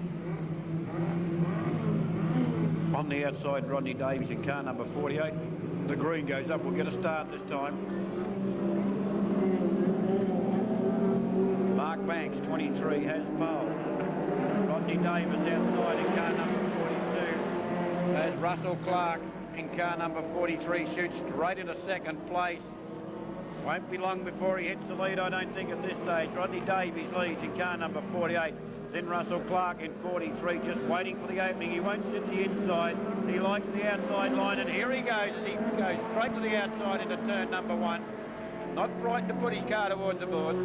On the outside, Rodney Davies in car number 48. The green goes up, we'll get a start this time. Mark Banks, 23, has pole. Rodney Davies outside in car number 42. As Russell Clark in car number 43 shoots straight into second place. Won't be long before he hits the lead, I don't think, at this stage. Rodney Davies leads in car number 48. Then Russell Clark in 43, just waiting for the opening. He won't sit the inside. He likes the outside line, and here he goes. And he goes straight to the outside into turn number 1. Not frightened to put his car towards the board.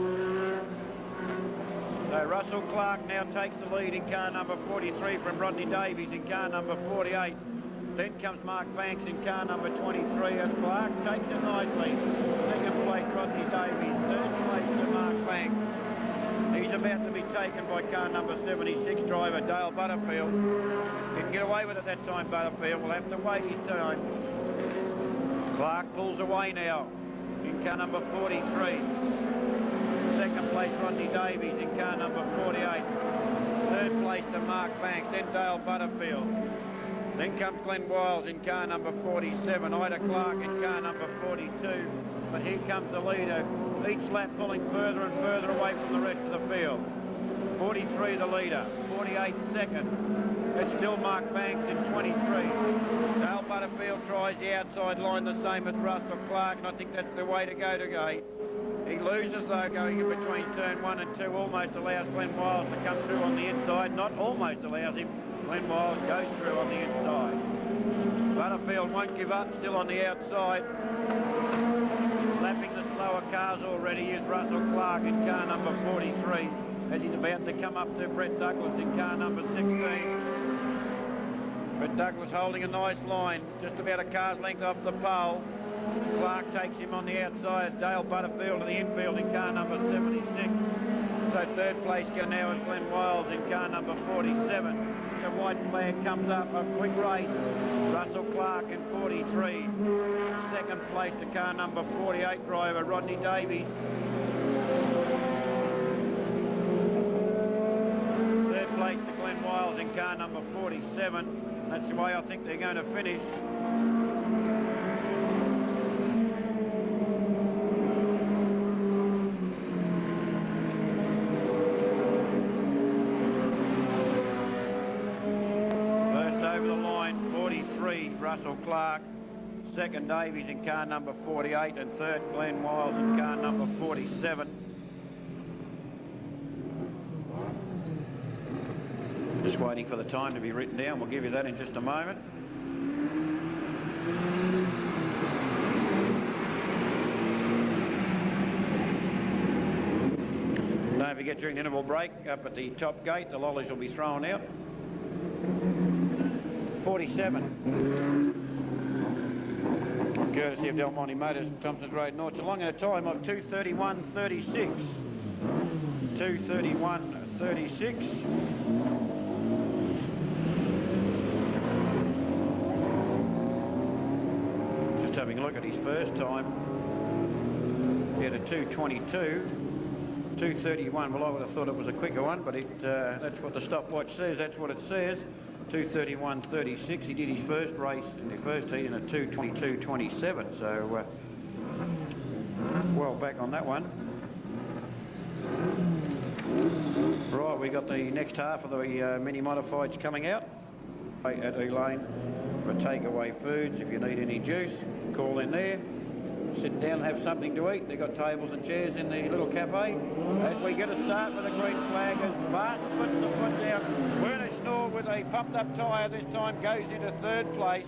So Russell Clark now takes the lead in car number 43 from Rodney Davies in car number 48. Then comes Mark Banks in car number 23 as Clark takes it nicely. Second place, Rodney Davies. Third place to Mark Banks. He's about to be taken by car number 76 driver Dale Butterfield. Didn't get away with it that time, Butterfield. Will have to wait his time. Clark pulls away now in car number 43. Second place, Rodney Davies in car number 48. Third place to Mark Banks, then Dale Butterfield. Then comes Glenn Wiles in car number 47, Ida Clark in car number 42. But here comes the leader, each lap pulling further and further away from the rest of the field. 43 the leader, 48 second. It's still Mark Banks in 23. Dale Butterfield tries the outside line the same as Russell Clark, and I think that's the way to go today. He loses though going in between turn 1 and 2, almost allows Glenn Wiles to come through on the inside, not almost allows him. Glenn Wiles goes through on the inside. Butterfield won't give up, still on the outside. Lapping the slower cars already is Russell Clark in car number 43 as he's about to come up to Brett Douglas in car number 16. Brett Douglas holding a nice line, just about a car's length off the pole. Clark takes him on the outside. Dale Butterfield to the infield in car number 76. So third place now is Glenn Wiles in car number 47. The white flag comes up, a quick race. Russell Clark in 43. Second place to car number 48 driver Rodney Davies. Third place to Glenn Wiles in car number 47. That's the way I think they're going to finish. Russell Clark, second Davies in car number 48, and third Glenn Wiles in car number 47. Just waiting for the time to be written down. We'll give you that in just a moment. Don't forget, during the interval break up at the top gate, the lollies will be thrown out. 47. Courtesy of Del Monte Motors, Thompson's Road, North Geelong, at a time of 2:31.36. 2:31.36. Just having a look at his first time. He had a 2:22. 2:31. Well, I would have thought it was a quicker one, but that's what the stopwatch says. That's what it says. 2:31.36. He did his first race in the first heat in a 2:22.27. So well back on that one. Right, we got the next half of the mini modifieds coming out at Elaine for takeaway foods. If you need any juice, call in there. Sit down and have something to eat. They've got tables and chairs in the little cafe. As we get a start with the green flag, as Barton puts the foot down, Werner Schnorr with a pumped up tyre this time goes into third place.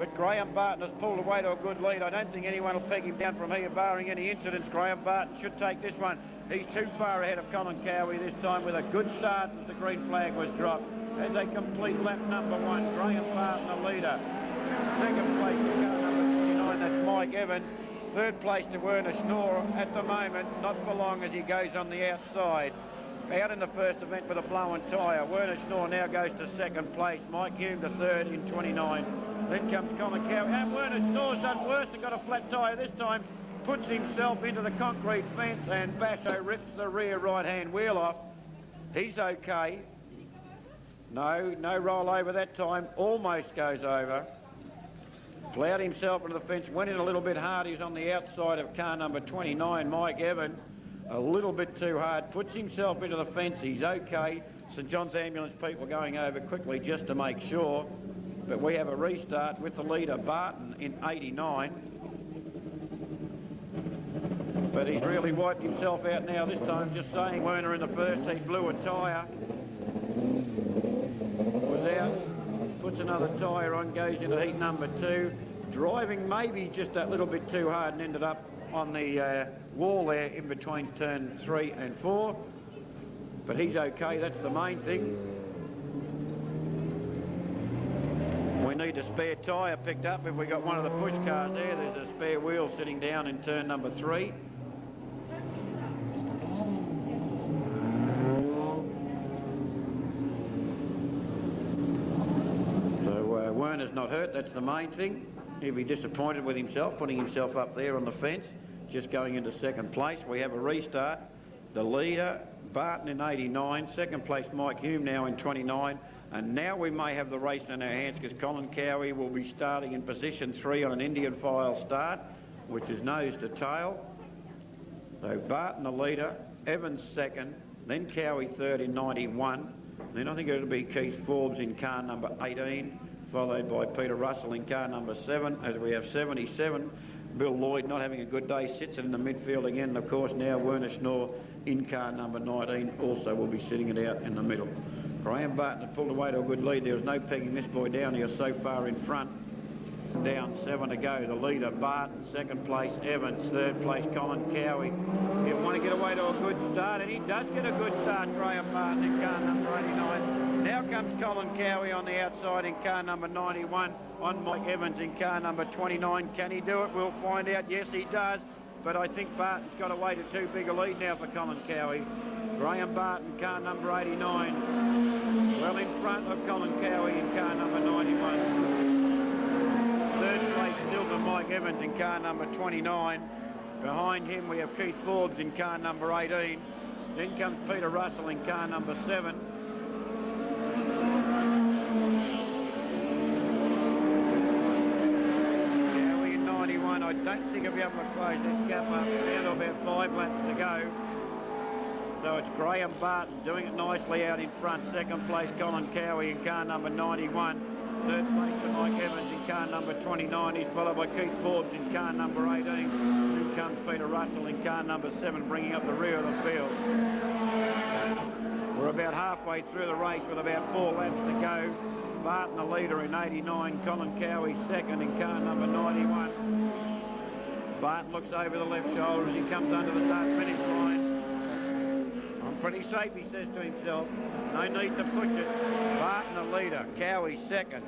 But Graham Barton has pulled away to a good lead. I don't think anyone will peg him down from here, barring any incidents. Graham Barton should take this one. He's too far ahead of Colin Cowie this time with a good start as the green flag was dropped. As they complete lap number one, Graham Barton the leader. Second place to car number 29, that's Mike Evans. Third place to Werner Schnorr at the moment, not for long as he goes on the outside. Out in the first event with a blown tyre. Werner Schnorr now goes to second place. Mike Hume to third in 29. Then comes Colin Cowie. And Werner Schnorr's done worse and got a flat tyre this time. Puts himself into the concrete fence, and Basho rips the rear right-hand wheel off. He's okay. No roll over that time. Almost goes over. Plowed himself into the fence, went in a little bit hard. He's on the outside of car number 29, Mike Evans. A little bit too hard. Puts himself into the fence. He's okay. St John's ambulance people going over quickly just to make sure. But we have a restart with the leader, Barton, in 89. But he's really wiped himself out now this time. Just saying, Werner in the first, he blew a tyre. Was out. Puts another tyre on, goes into heat number two. Driving maybe just that little bit too hard and ended up on the wall there in between turn 3 and 4. But he's okay, that's the main thing. We need a spare tyre picked up. If we got one of the push cars there, there's a spare wheel sitting down in turn number 3. Werner's not hurt, that's the main thing. He'll be disappointed with himself, putting himself up there on the fence, just going into second place. We have a restart. The leader, Barton in 89, second place Mike Hume now in 29, and now we may have the race in our hands because Colin Cowie will be starting in position 3 on an Indian file start, which is nose to tail. So Barton the leader, Evans second, then Cowie third in 91, then I think it'll be Keith Forbes in car number 18, followed by Peter Russell in car number 7, as we have 77. Bill Lloyd, not having a good day, sits in the midfield again. And of course, now Werner Schnorr in car number 19 also will be sitting it out in the middle. Graham Barton had pulled away to a good lead. There was no pegging this boy down. He was so far in front. Down 7 to go. The leader, Barton, second place, Evans, third place, Colin Cowie. He'll want to get away to a good start, and he does get a good start, Graham Barton in car number 89. Now comes Colin Cowie on the outside in car number 91, on Mike Evans in car number 29. Can he do it? We'll find out. Yes, he does. But I think Barton's got away to too big a lead now for Colin Cowie. Graham Barton, car number 89. Well in front of Colin Cowie in car number 91. Third place still to Mike Evans in car number 29. Behind him we have Keith Forbes in car number 18. Then comes Peter Russell in car number 7. Cowie in 91. I don't think he'll be able to close this gap up. Down to about 5 laps to go. So it's Graham Barton doing it nicely out in front. Second place Colin Cowie in car number 91. Third place to Mike Evans in car number 29. He's followed by Keith Forbes in car number 18. Then comes Peter Russell in car number 7, bringing up the rear of the field. We're about halfway through the race with about 4 laps to go. Barton, the leader in 89. Colin Cowie second in car number 91. Barton looks over the left shoulder as he comes under the start-finish line. I'm pretty safe, he says to himself. No need to push it. Barton, the leader. Cowie second.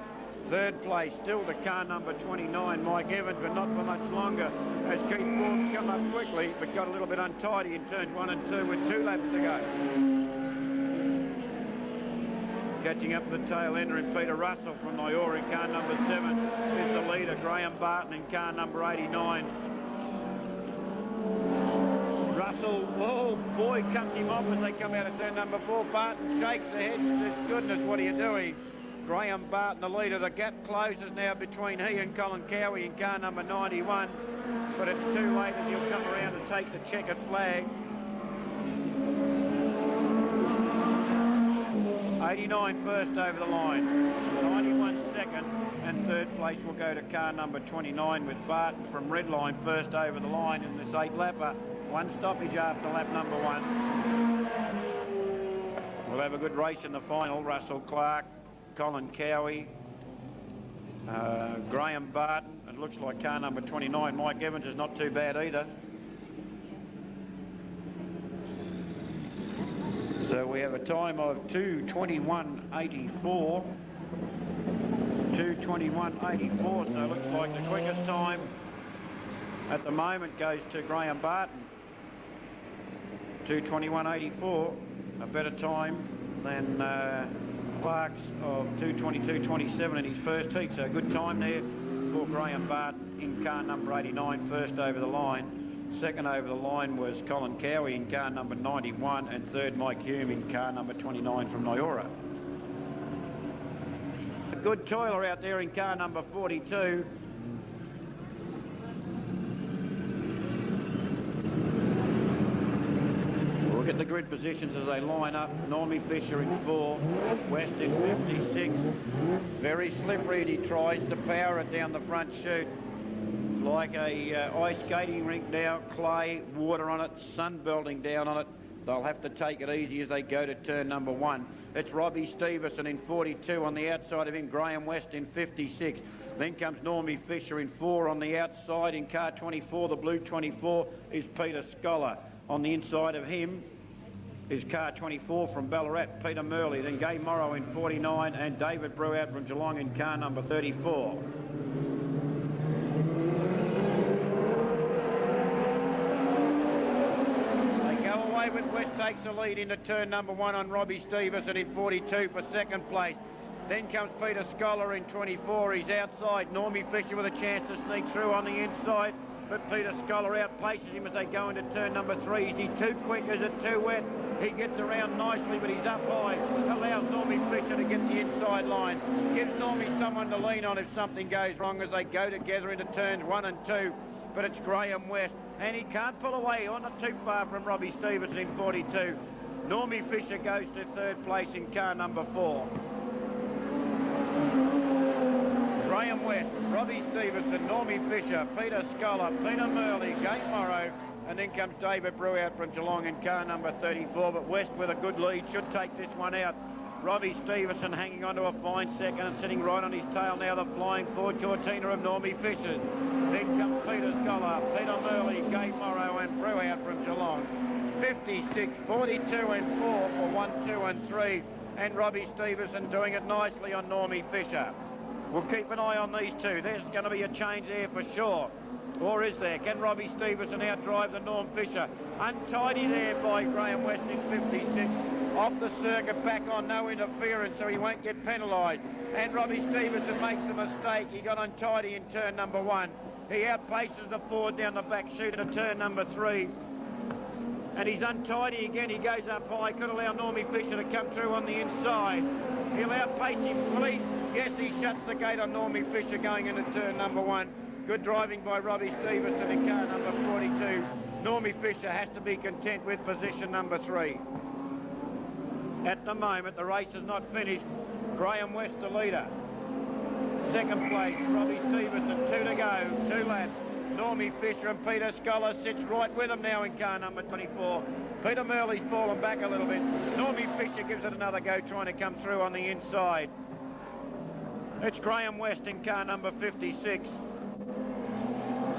Third place still to car number 29, Mike Evans, but not for much longer as Keith Forbes come up quickly, but got a little bit untidy in turns 1 and 2 with 2 laps to go. Catching up the tail ender in Peter Russell from Nyora in car number 7 is the leader, Graham Barton in car number 89. Russell, oh boy, cuts him off as they come out of turn number 4. Barton shakes the head and says, goodness, what are you doing? Graham Barton, the leader. The gap closes now between he and Colin Cowie in car number 91, but it's too late as he'll come around and take the checkered flag. 89 first over the line, 91 second, and third place will go to car number 29 with Barton from Redline first over the line in this 8-lapper. 1 stoppage after lap number 1. We'll have a good race in the final. Russell Clark, Colin Cowie, Graham Barton. It looks like car number 29, Mike Evans, is not too bad either. So we have a time of 2:21.84. 2:21.84, so it looks like the quickest time at the moment goes to Graham Barton. 2:21.84, a better time than Clark's of 2:22.27 in his first heat, so a good time there for Graham Barton in car number 89, first over the line. Second over the line was Colin Cowie in car number 91, and third Mike Hume in car number 29 from Nyora. A good toiler out there in car number 42. Look at the grid positions as they line up. Normie Fisher in 4, West in 56. Very slippery and he tries to power it down the front chute. It's like a ice skating rink now, clay, water on it, sun belting down on it. They'll have to take it easy as they go to turn number 1. It's Robbie Stevenson in 42, on the outside of him Graham West in 56. Then comes Normie Fisher in 4, on the outside in car 24, the blue 24 is Peter Scholar. On the inside of him is car 24 from Ballarat, Peter Murley. Then Gay Morrow in 49 and David Brewout from Geelong in car number 34. With West takes the lead into turn number 1 on Robbie Stevenson in 42 for second place. Then comes Peter Scholar in 24. He's outside. Normie Fisher with a chance to sneak through on the inside, but Peter Scholar outpaces him as they go into turn number 3. Is he too quick? Is it too wet? He gets around nicely, but he's up high. Allows Normie Fisher to get the inside line. Gives Normie someone to lean on if something goes wrong as they go together into turns 1 and 2. But it's Graham West, and he can't pull away, or not too far from Robbie Stevenson in 42. Normie Fisher goes to third place in car number 4. Graham West, Robbie Stevenson, Normie Fisher, Peter Scholar, Peter Murley, Gate Morrow, and then comes David Brewout from Geelong in car number 34. But West with a good lead should take this one out. Robbie Stevenson hanging on to a fine second and sitting right on his tail now, the flying forward cortina of Normie Fisher. Then comes Peter Scholar, Peter Murley, Gay Morrow and Brewout from Geelong. 56, 42 and 4 for 1, 2 and 3. And Robbie Stevenson doing it nicely on Normie Fisher. We'll keep an eye on these two. There's going to be a change there for sure. Or is there? Can Robbie Stevenson outdrive the Norm Fisher? Untidy there by Graham West in 56. Off the circuit, back on, no interference, so he won't get penalised. And Robbie Stevenson makes a mistake. He got untidy in turn number 1. He outpaces the Ford down the back chute to turn number 3. And he's untidy again. He goes up high. Could allow Normie Fisher to come through on the inside. He'll outpace him, please. Yes, he shuts the gate on Normie Fisher going into turn number 1. Good driving by Robbie Stevenson in car number 42. Normie Fisher has to be content with position number 3. At the moment, the race is not finished. Graham West, the leader. Second place, Robbie Stevenson, 2 to go, 2 laps. Normie Fisher and Peter Scholar sits right with him now in car number 24. Peter Murley's fallen back a little bit. Normie Fisher gives it another go, trying to come through on the inside. It's Graham West in car number 56.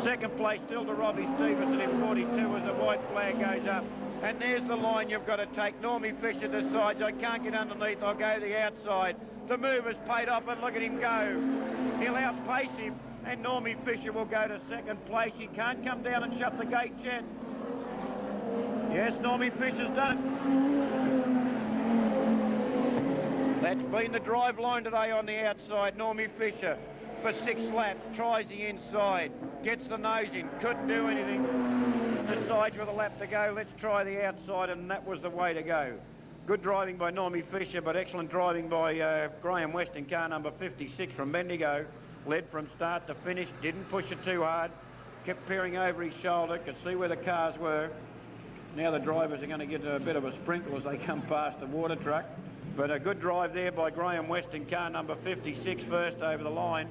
Second place still to Robbie Stevenson in 42 as the white flag goes up. And there's the line you've got to take. Normie Fisher decides, I can't get underneath, I'll go the outside. The move has paid off, and look at him go. He'll outpace him, and Normie Fisher will go to second place. He can't come down and shut the gate yet. Yes, Normie Fisher's done it. That's been the drive line today on the outside. Normie Fisher for 6 laps, tries the inside, gets the nose in, couldn't do anything, decides with a lap to go, let's try the outside, and that was the way to go. Good driving by Normie Fisher, but excellent driving by Graham West in car number 56 from Bendigo. Led from start to finish, didn't push it too hard, kept peering over his shoulder, could see where the cars were. Now the drivers are going to get a bit of a sprinkle as they come past the water truck. But a good drive there by Graham West in car number 56, first over the line.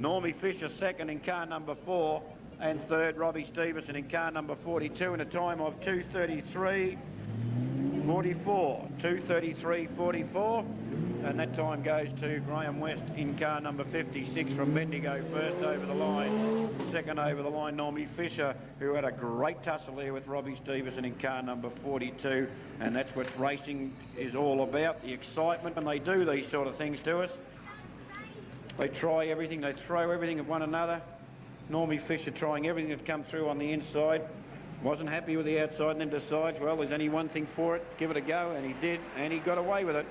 Normie Fisher second in car number 4, and third Robbie Stevenson in car number 42 in a time of 2:33.44, 2:33.44, and that time goes to Graham West in car number 56 from Bendigo, first over the line, second over the line Normie Fisher, who had a great tussle there with Robbie Stevenson in car number 42, and that's what racing is all about, the excitement, and they do these sort of things to us. They try everything, they throw everything at one another. Normie Fisher trying everything that's come through on the inside. Wasn't happy with the outside and then decides, well, there's only one thing for it, give it a go, and he did, and he got away with it.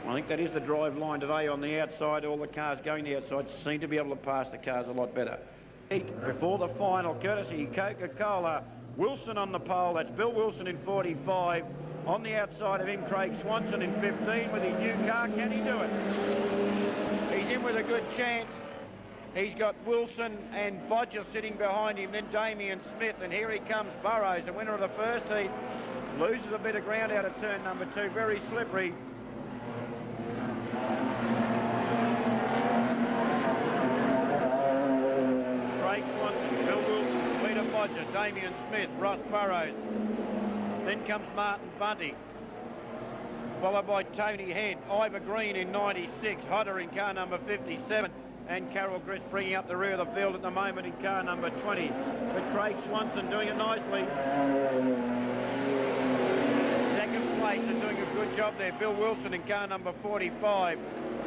I think that is the drive line today on the outside. All the cars going the outside seem to be able to pass the cars a lot better. Before the final, courtesy Coca-Cola. Wilson on the pole, that's Bill Wilson in 45. On the outside of him, Craig Swanson in 15 with his new car. Can he do it? He's in with a good chance. He's got Wilson and Bodger sitting behind him, then Damien Smith, and here he comes, Burrows, the winner of the first heat. Loses a bit of ground out of turn number 2, very slippery. Craig Swanson, Bill Wilson, Peter Bodger, Damien Smith, Ross Burrows. Then comes Martin Bunting, followed by Tony Head, Ivor Green in 96, Hodder in car number 57, and Carol Grist bringing up the rear of the field at the moment in car number 20. But Craig Swanson doing it nicely. Second place and doing a good job there, Bill Wilson in car number 45.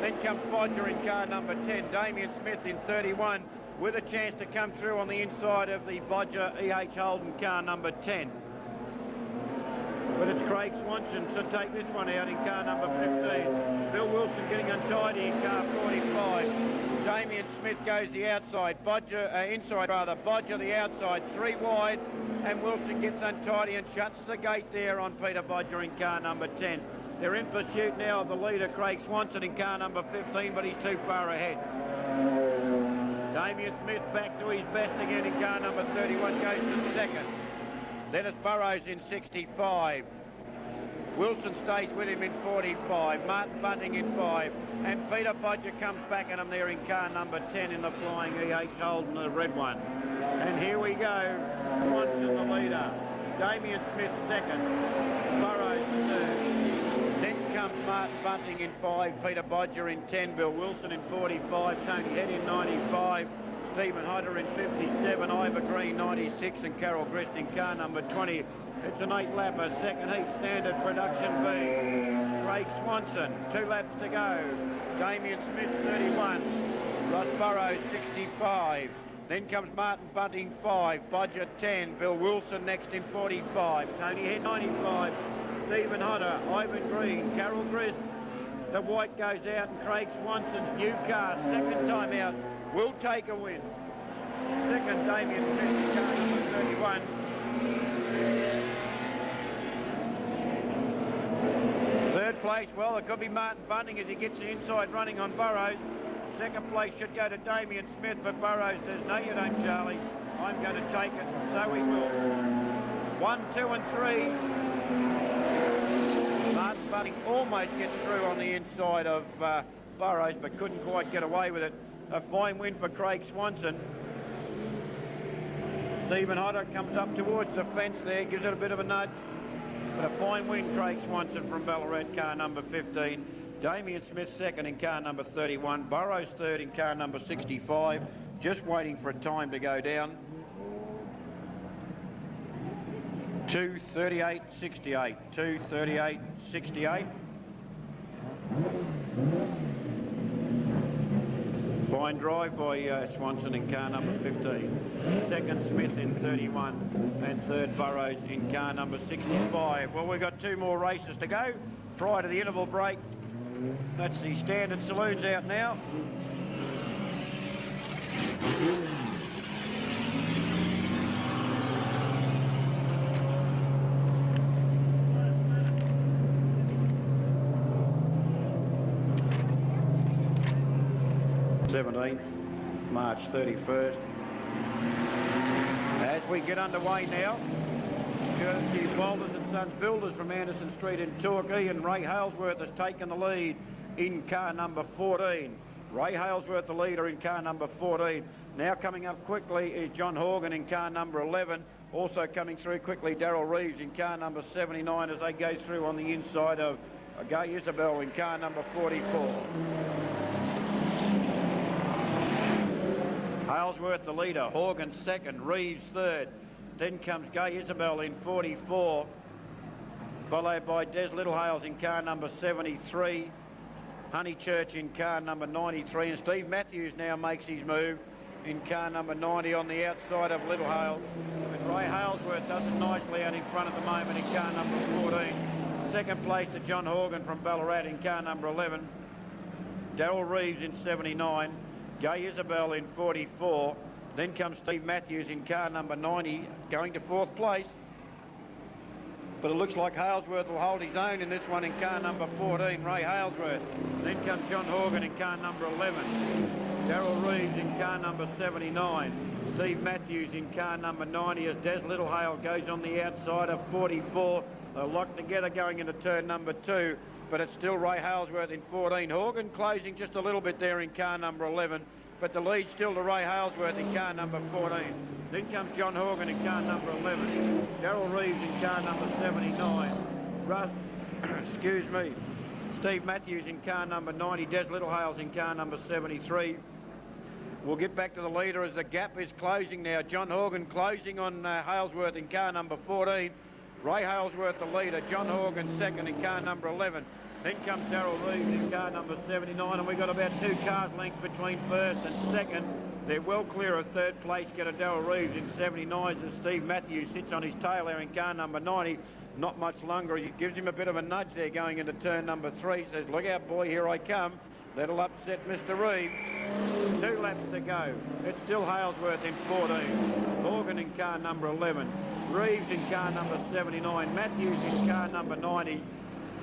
Then comes Bodger in car number 10, Damien Smith in 31, with a chance to come through on the inside of the Bodger E.H. Holden car number 10. But it's Craig Swanson to take this one out in car number 15. Bill Wilson getting untidy in car 45. Damien Smith goes the outside. Bodger, inside rather. Bodger the outside. 3 wide. And Wilson gets untidy and shuts the gate there on Peter Bodger in car number 10. They're in pursuit now of the leader, Craig Swanson, in car number 15, but he's too far ahead. Damien Smith back to his best again in car number 31, goes to second. Then it's Burrows in 65. Wilson stays with him in 45. Martin Bunting in 5. And Peter Bodger comes back at him there in car number 10 in the flying E.H. Holden, the red one. And here we go. Swanson the leader. Damien Smith second. Burrows third. Then comes Martin Bunting in 5. Peter Bodger in 10. Bill Wilson in 45. Tony Head in 95. Stephen Hodder in 57, Ivor Green 96, and Carol Grist in car number 20. It's an 8-lapper, second heat standard production B. Craig Swanson, 2 laps to go. Damien Smith 31, Ross Burrows 65. Then comes Martin Bunting 5, Bodger 10, Bill Wilson next in 45, Tony Head 95, Stephen Hodder, Ivan Green, Carol Grist. The white goes out, and Craig Swanson's new car, second time out, will take a win. Second, Damien Smith in car number 31. Third place, well, it could be Martin Bunting as he gets the inside running on Burrows. Second place should go to Damien Smith, but Burrows says, no you don't, Charlie. I'm going to take it, so he will. 1, 2 and 3. Martin Bunting almost gets through on the inside of Burrows, but couldn't quite get away with it. A fine win for Craig Swanson. Stephen Hodder comes up towards the fence there, gives it a bit of a nudge. But a fine win, Craig Swanson from Ballarat, car number 15. Damien Smith second in car number 31. Burrows third in car number 65. Just waiting for a time to go down. 2:38.68. 2:38.68. Fine drive by Swanson in car number 15. Second Smith in 31 and third Burrows in car number 65. Well, we've got 2 more races to go prior to the interval break. That's the standard saloons out now. March 31st. As we get underway now, courtesy Walters and Sons Builders from Anderson Street in Torquay, and Ray Halesworth has taken the lead in car number 14. Ray Halesworth, the leader in car number 14. Now coming up quickly is John Horgan in car number 11. Also coming through quickly, Darryl Reeves in car number 79 as they go through on the inside of Gay Isabel in car number 44. Halesworth the leader, Horgan second, Reeves third. Then comes Gay Isabel in 44, followed by Des Littlehales in car number 73, Honeychurch in car number 93, and Steve Matthews now makes his move in car number 90 on the outside of Littlehales. And Ray Halesworth does it nicely out in front at the moment in car number 14. Second place to John Horgan from Ballarat in car number 11. Darryl Reeves in 79. Gay Isabel in 44. Then comes Steve Matthews in car number 90, going to 4th place. But it looks like Halesworth will hold his own in this one in car number 14, Ray Halesworth. Then comes John Horgan in car number 11. Darryl Reeves in car number 79. Steve Matthews in car number 90 as Des Littlehale goes on the outside of 44. They're locked together going into turn number 2. But it's still Ray Halesworth in 14. Horgan closing just a little bit there in car number 11, but the lead still to Ray Halesworth in car number 14. Then comes John Horgan in car number 11. Darryl Reeves in car number 79. Excuse me. Steve Matthews in car number 90. Des Littlehales in car number 73. We'll get back to the leader as the gap is closing now. John Horgan closing on Halesworth in car number 14. Ray Halesworth the leader, John Horgan second in car number 11. Then comes Darryl Reeves in car number 79, and we've got about 2 cars length between first and second. They're well clear of third place, get a Darryl Reeves in 79 as Steve Matthews sits on his tail there in car number 90. Not much longer, he gives him a bit of a nudge there going into turn number 3. Says, look out boy, here I come. That'll upset Mr. Reeves. 2 laps to go. It's still Halesworth in 14. Horgan in car number 11. Reeves in car number 79. Matthews in car number 90.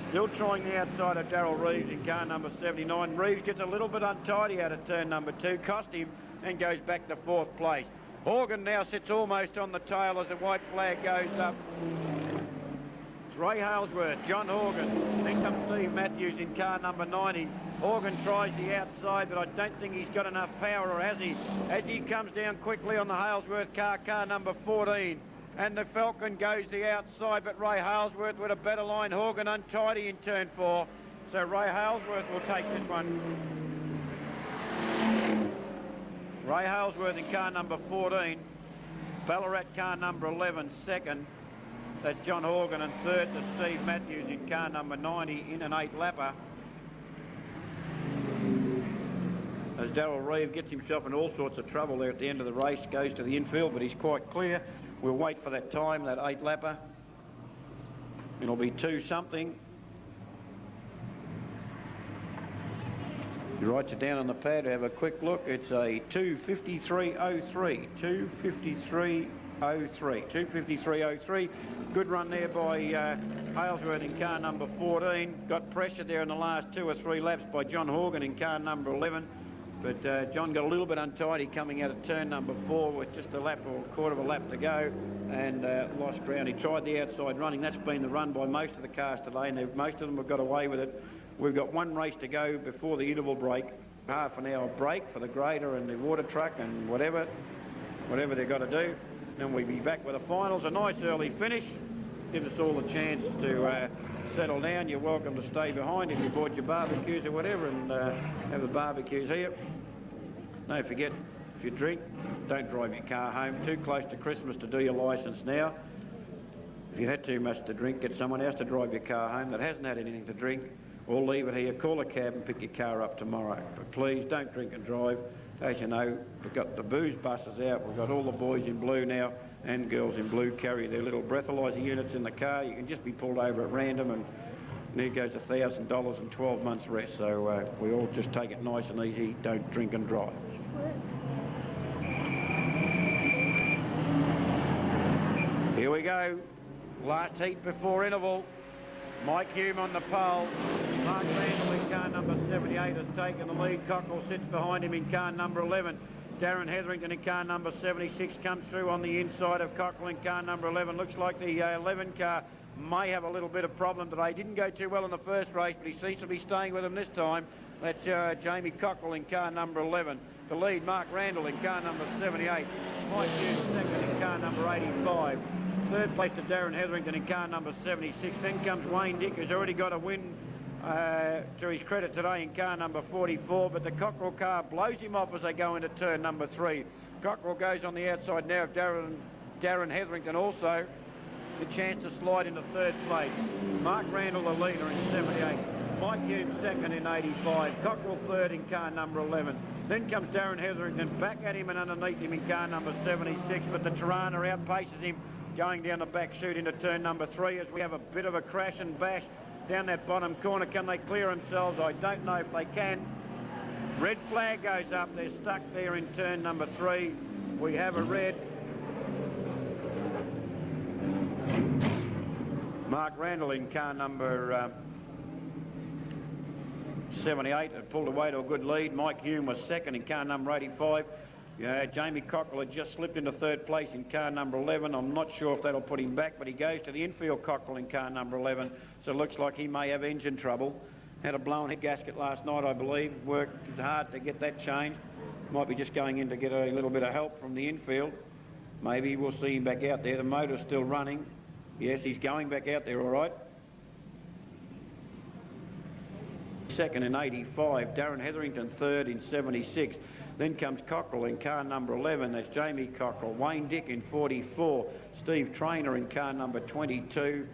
Still trying the outside of Darryl Reeves in car number 79. Reeves gets a little bit untidy out of turn number 2. Cost him and goes back to 4th place. Horgan now sits almost on the tail as the white flag goes up. It's Ray Halesworth, John Horgan. Then comes Steve Matthews in car number 90. Horgan tries the outside, but I don't think he's got enough power, or has he? As he comes down quickly on the Halesworth car number 14. And the Falcon goes the outside, but Ray Halesworth with a better line. Horgan untidy in turn 4. So Ray Halesworth will take this one. Ray Halesworth in car number 14. Ballarat car number 11, second. That's John Horgan, and third to Steve Matthews in car number 90 in an 8-lapper. As Darryl Reeves gets himself in all sorts of trouble there at the end of the race, goes to the infield, but he's quite clear. We'll wait for that time, that 8-lapper. It'll be 2-something. He writes it down on the pad to have a quick look. It's a 2:53.03. 2:53.03. 2:53.03. Good run there by Halesworth in car number 14. Got pressure there in the last 2 or 3 laps by John Horgan in car number 11. But John got a little bit untidy coming out of turn number 4 with just a lap or a quarter of a lap to go, and lost ground. He tried the outside running. That's been the run by most of the cars today, and most of them have got away with it. We've got one race to go before the interval break. Half an hour break for the grader and the water truck and whatever they've got to do. Then we'll be back with the finals. A nice early finish. Gives us all a chance to settle down. You're welcome to stay behind if you bought your barbecues or whatever and have the barbecues here. Don't forget, if you drink, don't drive your car home. Too close to Christmas to do your licence now. If you had too much to drink, get someone else to drive your car home that hasn't had anything to drink, or leave it here, call a cab and pick your car up tomorrow. But please don't drink and drive. As you know, we've got the booze buses out. We've got all the boys in blue now and girls in blue carry their little breathalyser units in the car. You can just be pulled over at random and there goes $1,000 and 12 months rest. So we all just take it nice and easy. Don't drink and drive. Here we go. Last heat before interval. Mike Hume on the pole. Mark Randall in car number 78 has taken the lead. Cockrell sits behind him in car number 11. Darren Hetherington in car number 76 comes through on the inside of Cockrell in car number 11. Looks like the 11 car may have a little bit of problem today. Didn't go too well in the first race, but he seems to be staying with him this time. That's Jamie Cockrell in car number 11. The lead, Mark Randall in car number 78. Mike Hume second in car number 85. Third place to Darren Hetherington in car number 76. Then comes Wayne Dick, who's already got a win to his credit today in car number 44, but the Cockrell car blows him off as they go into turn number 3. Cockrell goes on the outside now of Darren Hetherington also. The chance to slide into third place. Mark Randall the leader in 78. Mike Hume second in 85. Cockrell third in car number 11. Then comes Darren Hetherington back at him and underneath him in car number 76, but the Tirana outpaces him going down the back chute into turn number 3 as we have a bit of a crash and bash down that bottom corner. Can they clear themselves? I don't know if they can. Red flag goes up. They're stuck there in turn number 3. We have a red. Mark Randall in car number 78 had pulled away to a good lead. Mike Hume was second in car number 85. Jamie Cockrell had just slipped into third place in car number 11. I'm not sure if that'll put him back, but he goes to the infield Cockrell in car number 11, so it looks like he may have engine trouble. Had a blown head gasket last night, I believe. Worked hard to get that changed. Might be just going in to get a little bit of help from the infield. Maybe we'll see him back out there. The motor's still running. Yes, he's going back out there all right. Second in 85. Darren Hetherington third in 76. Then comes Cockrell in car number 11. That's Jamie Cockrell. Wayne Dick in 44. Steve Traynor in car number 22.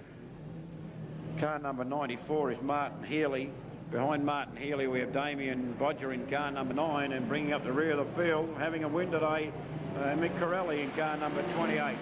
Car number 94 is Martin Healy. Behind Martin Healy we have Damien Bodger in car number 9, and bringing up the rear of the field, having a win today, Mick Corelli in car number 28.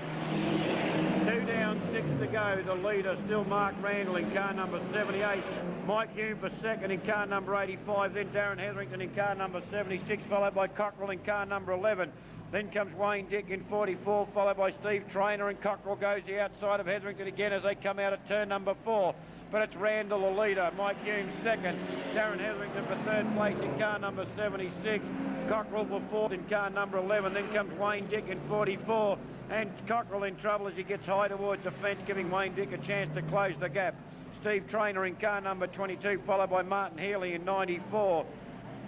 2 down, 6 to go. The leader still Mark Randall in car number 78. Mike Hume for second in car number 85. Then Darren Hetherington in car number 76, followed by Cockrell in car number 11. Then comes Wayne Dick in 44, followed by Steve Traynor, and Cockrell goes the outside of Hetherington again as they come out of turn number 4. But it's Randall the leader, Mike Hume second, Darren Hetherington for third place in car number 76, Cockrell for fourth in car number 11. Then comes Wayne Dick in 44, and Cockrell in trouble as he gets high towards the fence, giving Wayne Dick a chance to close the gap. Steve Traynor in car number 22, followed by Martin Healy in 94.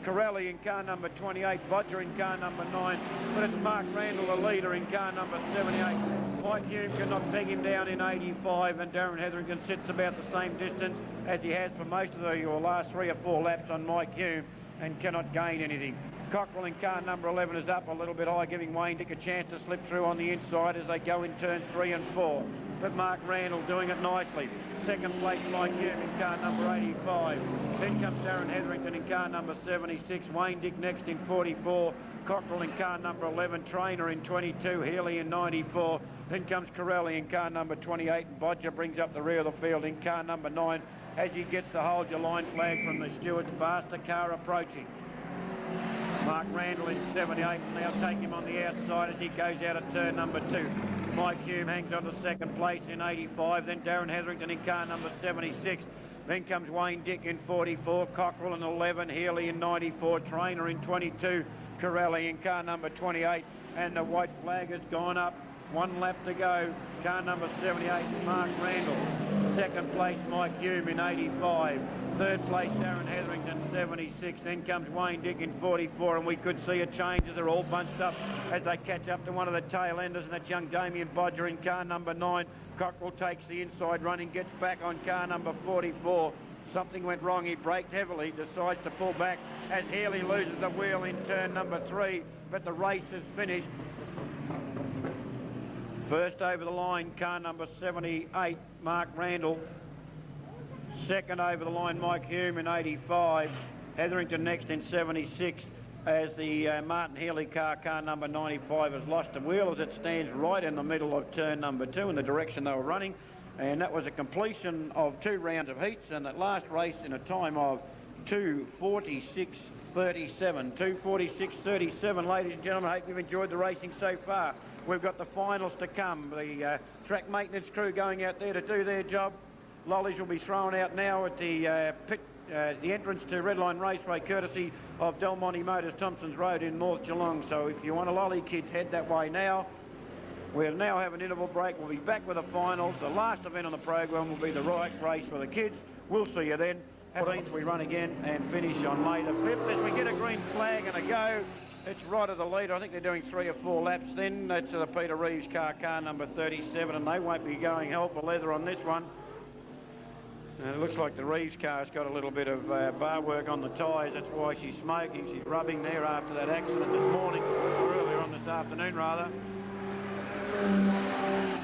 Corelli in car number 28, Bodger in car number 9, but it's Mark Randall the leader in car number 78. Mike Hume cannot peg him down in 85, and Darren Hetherington sits about the same distance as he has for most of the last 3 or 4 laps on Mike Hume, and cannot gain anything. Cockrell in car number 11 is up a little bit high, giving Wayne Dick a chance to slip through on the inside as they go in turns 3 and 4. But Mark Randall doing it nicely. Second place Mike Hume in car number 85. Then comes Darren Hetherington in car number 76. Wayne Dick next in 44. Cockrell in car number 11. Traynor in 22. Healy in 94. Then comes Corelli in car number 28. And Bodger brings up the rear of the field in car number 9 as he gets the hold your line flag from the stewards. Faster car approaching. Mark Randall in 78 will now take him on the outside as he goes out of turn number 2. Mike Hume hangs on to second place in 85. Then Darren Hetherington in car number 76. Then comes Wayne Dick in 44. Cockrell in 11. Healy in 94. Traynor in 22. Corelli in car number 28. And the white flag has gone up. 1 lap to go. Car number 78, Mark Randall. Second place, Mike Hume in 85. Third place, Darren Hetherington, 76. Then comes Wayne Dick in 44, and we could see a change as they're all bunched up as they catch up to one of the tail enders, and that's young Damien Bodger in car number 9. Cockrell takes the inside running, gets back on car number 44. Something went wrong. He braked heavily, decides to pull back as Healy loses the wheel in turn number 3, but the race is finished. First over the line, car number 78, Mark Randall. Second over the line, Mike Hume in 85. Hetherington next in 76 as the Martin Healy car number 95, has lost the wheel as it stands right in the middle of turn number 2 in the direction they were running. And that was a completion of 2 rounds of heats, and that last race in a time of 2:46.37. 2:46.37, ladies and gentlemen. I hope you've enjoyed the racing so far. We've got the finals to come. The track maintenance crew going out there to do their job. Lollies will be thrown out now at the the entrance to Redline Raceway, courtesy of Del Monte Motors, Thompson's Road in North Geelong. So if you want a lolly, kids, head that way now. We'll now have an interval break. We'll be back with the finals. The last event on the program will be the right race for the kids. We'll see you then. 14th we run again and finish on May the 5th as we get a green flag and a go. It's right of the leader. I think they're doing 3 or 4 laps then. That's the Peter Reeves car number 37, and they won't be going hell for leather on this one. And it looks like the Reeves car's got a little bit of bar work on the tyres. That's why she's smoking. She's rubbing there after that accident this morning, or earlier on this afternoon rather.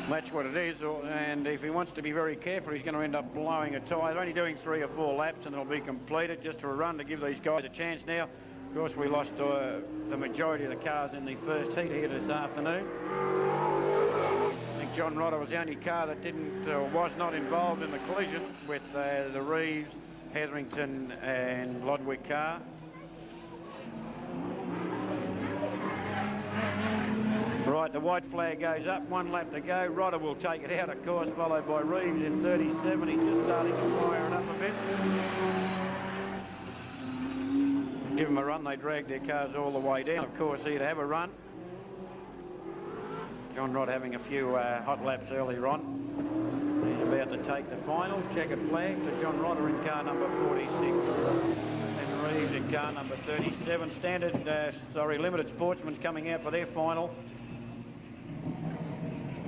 That's what it is, and if he wants to be very careful, he's going to end up blowing a tyre. They're only doing 3 or 4 laps and it'll be completed, just to a run to give these guys a chance now. Of course, we lost the majority of the cars in the first heat here this afternoon. I think John Rodder was the only car that was not involved in the collision with the Reeves, Hetherington and Lodwick car. Right, the white flag goes up, 1 lap to go. Rodder will take it out, of course, followed by Reeves in 37. He's just starting to fire it up a bit. Give them a run. They dragged their cars all the way down, of course, here to have a run. John Rod having a few hot laps earlier on. He's about to take the final. Checkered flag to John Rodder in car number 46. And Reeves in car number 37. Limited Sportsman's coming out for their final.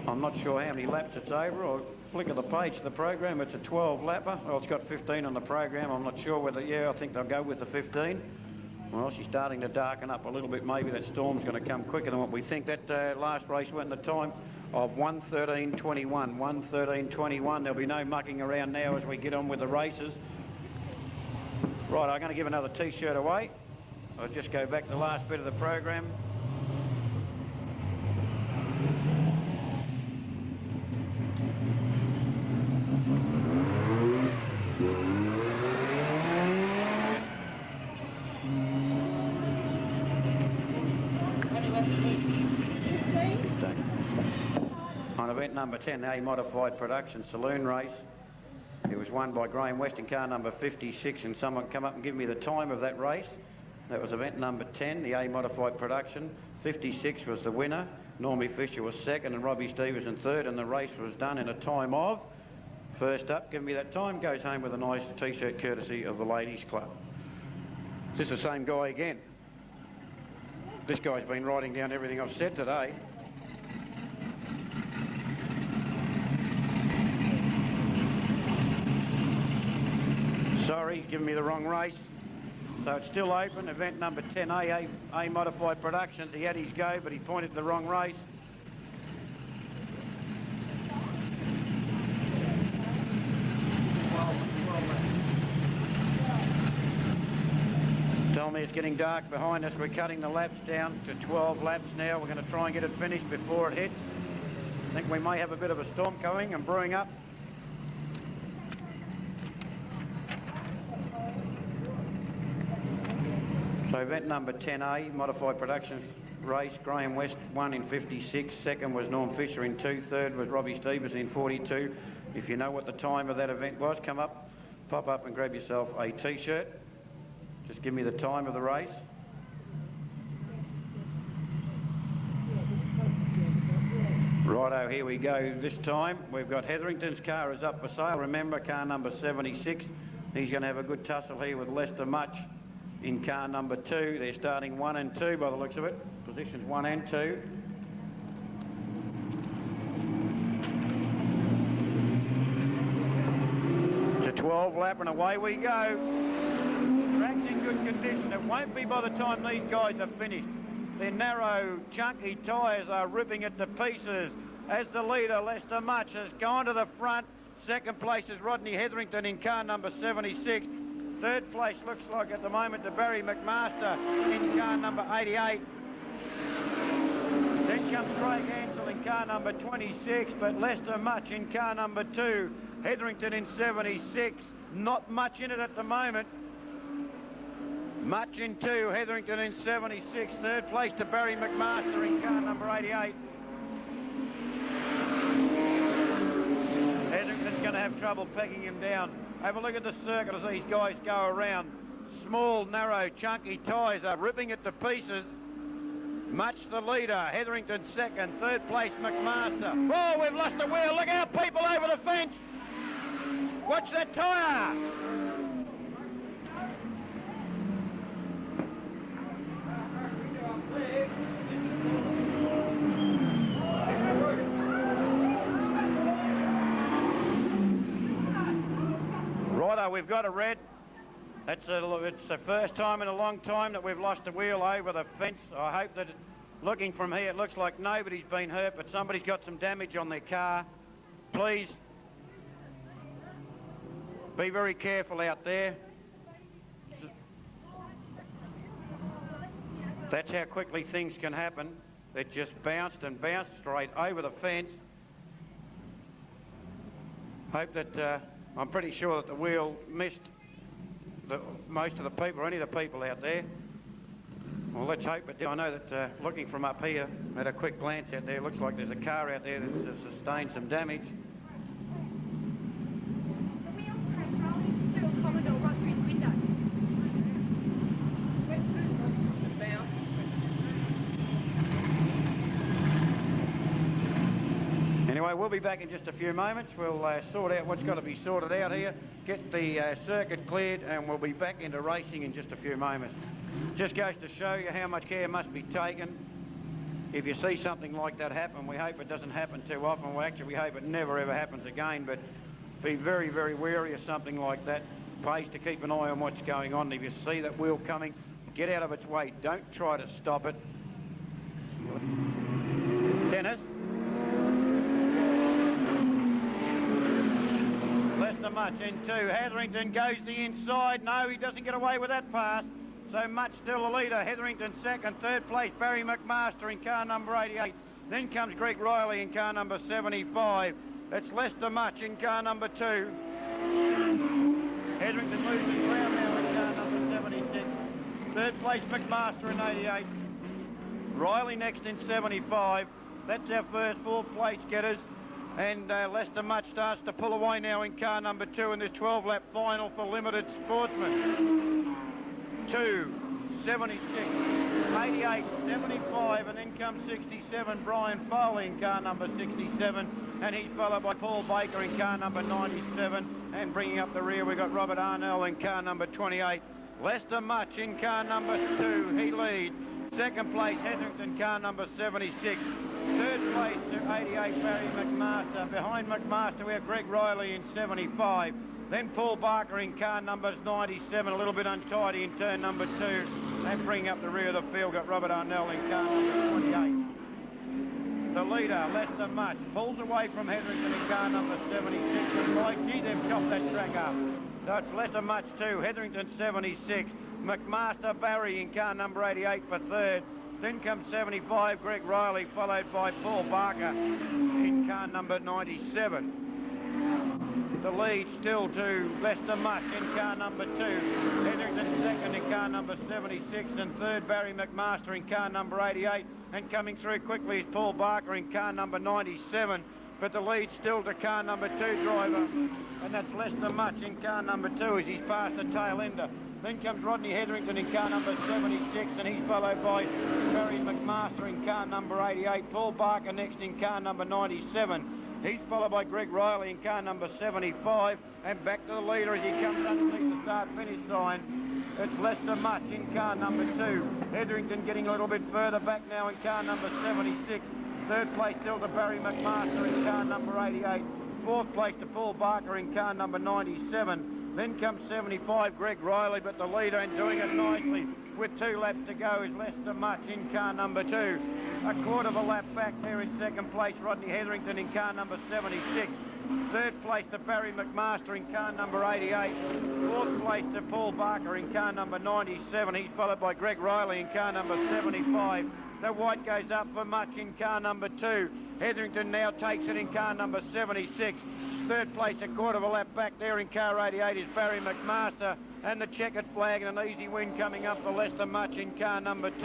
I'm not sure how many laps it's over. I'll flick of the page to the program. It's a 12 lapper. Well, it's got 15 on the program. I'm not sure whether, I think they'll go with the 15. Well, she's starting to darken up a little bit. Maybe that storm's going to come quicker than what we think. That last race went in the time of 1:13.21. 1:13.21. There'll be no mucking around now as we get on with the races. Right, I'm going to give another T-shirt away. I'll just go back to the last bit of the program. On event number 10, A Modified Production Saloon Race. It was won by Graham West in car number 56, and someone come up and give me the time of that race. That was event number 10, the A Modified Production. 56 was the winner. Normie Fisher was second and Robbie Stevenson third, and the race was done in a time of... First up, give me that time, goes home with a nice T-shirt courtesy of the Ladies Club. This is the same guy again. This guy's been writing down everything I've said today. Sorry, giving me the wrong race. So it's still open, event number 10A, A Modified Productions. He had his go, but he pointed to the wrong race. Tell me it's getting dark behind us. We're cutting the laps down to 12 laps now. We're going to try and get it finished before it hits. I think we may have a bit of a storm coming and brewing up. So event number 10A, Modified Productions race, Graham West won in 56, second was Norm Fisher in 2, third was Robbie Stevenson in 42. If you know what the time of that event was, come up, pop up and grab yourself a T-shirt. Just give me the time of the race. Righto, here we go this time. We've got Hetherington's car is up for sale. Remember, car number 76. He's going to have a good tussle here with Lester Much in car number 2. They're starting 1 and 2 by the looks of it. Positions 1 and 2. It's a 12 lap and away we go. Track's in good condition. It won't be by the time these guys are finished. Their narrow, chunky tyres are ripping it to pieces as the leader, Lester Much, has gone to the front. Second place is Rodney Hetherington in car number 76. Third place looks like at the moment to Barry McMaster in car number 88. Then comes Craig Ansell in car number 26, but Lester Much in car number 2. Hetherington in 76. Not much in it at the moment. Much in 2, Hetherington in 76. Third place to Barry McMaster in car number 88. Hetherington's going to have trouble pegging him down. Have a look at the circuit as these guys go around. Small, narrow, chunky tyres are ripping it to pieces. Much the leader, Hetherington second. Third place, McMaster. Oh, we've lost the wheel. Look out, people over the fence. Watch that tyre. Righto, we've got a red. It's the first time in a long time that we've lost a wheel over the fence. I hope that, looking from here, it looks like nobody's been hurt, but somebody's got some damage on their car. Please be very careful out there. That's how quickly things can happen. It just bounced and bounced straight over the fence. Hope that, I'm pretty sure that the wheel missed most of the people, or any of the people out there. Well, let's hope it did. I know that looking from up here, at a quick glance out there, looks like there's a car out there that's sustained some damage. Anyway, we'll be back in just a few moments. We'll sort out what's got to be sorted out here, get the circuit cleared, and we'll be back into racing in just a few moments. Just goes to show you how much care must be taken. If you see something like that happen, we hope it doesn't happen too often. Well, actually, we hope it never ever happens again, but be very, very wary of something like that. Pays to keep an eye on what's going on. If you see that wheel coming, get out of its way. Don't try to stop it. Dennis? Lester Much in 2. Hetherington goes the inside. No, he doesn't get away with that pass. So Much still the leader. Hetherington second. Third place, Barry McMaster in car number 88. Then comes Greg Riley in car number 75. It's Lester Much in car number 2. Hetherington loses ground now in car number 76. Third place, McMaster in 88. Riley next in 75. That's our first 4 place getters. And Lester Much starts to pull away now in car number 2 in this 12-lap final for Limited Sportsman. 2, 76, 88, 75, and then comes 67, Brian Foley in car number 67, and he's followed by Paul Baker in car number 97, and bringing up the rear we've got Robert Arnell in car number 28. Lester Much in car number 2, he leads. Second place, Hetherington, car number 76. Third place to 88, Barry McMaster. Behind McMaster, we have Greg Riley in 75. Then Paul Barker in car number 97, a little bit untidy in turn number 2. And bringing up the rear of the field, got Robert Arnell in car number 28. The leader, Lester Much, pulls away from Hetherington in car number 76. And by gee, they've chopped that track up. So it's Lester Much 2, Hetherington 76. McMaster Barry in car number 88 for third. Then comes 75, Greg Riley, followed by Paul Barker in car number 97. The lead still to Lester Much in car number 2. Hetherington second in car number 76, and third Barry McMaster in car number 88. And coming through quickly is Paul Barker in car number 97. But the lead still to car number 2 driver, and that's Lester Much in car number 2 as he's past the tail ender. Then comes Rodney Hetherington in car number 76, and he's followed by Barry McMaster in car number 88. Paul Barker next in car number 97. He's followed by Greg Riley in car number 75. And back to the leader as he comes underneath the start-finish sign. It's Lester Much in car number 2. Hetherington getting a little bit further back now in car number 76. Third place still to Barry McMaster in car number 88. Fourth place to Paul Barker in car number 97. Then comes 75, Greg Riley, but the leader and doing it nicely with 2 laps to go is Lester Much in car number 2. A quarter of a lap back there in second place, Rodney Hetherington in car number 76. Third place to Barry McMaster in car number 88. Fourth place to Paul Barker in car number 97. He's followed by Greg Riley in car number 75. The white goes up for Much in car number 2. Hetherington now takes it in car number 76. Third place, a quarter of a lap back there in car 88 is Barry McMaster, and the checkered flag and an easy win coming up for Lester Much in car number 2.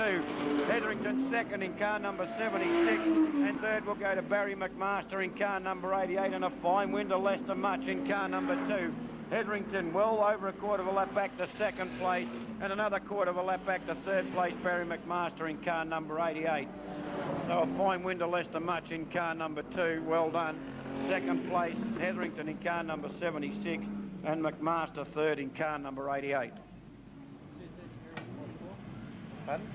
Hetherington second in car number 76, and third will go to Barry McMaster in car number 88, and a fine win to Lester Much in car number 2. Hetherington well over a quarter of a lap back to second place, and another quarter of a lap back to third place, Barry McMaster in car number 88. So a fine win to Lester Much in car number 2, well done. Second place, Hetherington in car number 76, and McMaster third in car number 88. Pardon?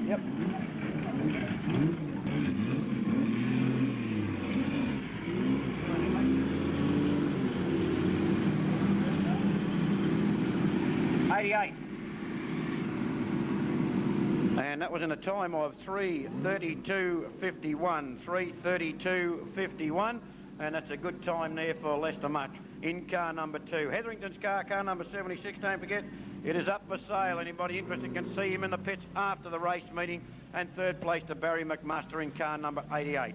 Yep. And that was in a time of 3:32.51, 3:32.51, and that's a good time there for Lester Much in car number 2. Hetherington's car number 76, don't forget, it is up for sale. Anybody interested can see him in the pits after the race meeting. And third place to Barry McMaster in car number 88.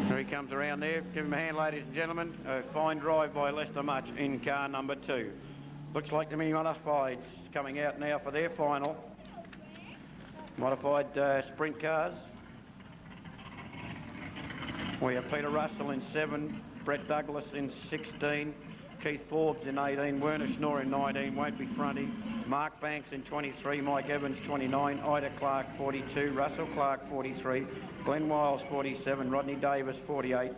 Here he comes around there. Give him a hand, ladies and gentlemen. A fine drive by Lester Much in car number 2. Looks like the mini modifieds coming out now for their final. Modified sprint cars. We have Peter Russell in 7, Brett Douglas in 16, Keith Forbes in 18, Werner Schnorr in 19, won't be fronty, Mark Banks in 23, Mike Evans 29, Ida Clark 42, Russell Clark 43, Glenn Wiles 47, Rodney Davis 48,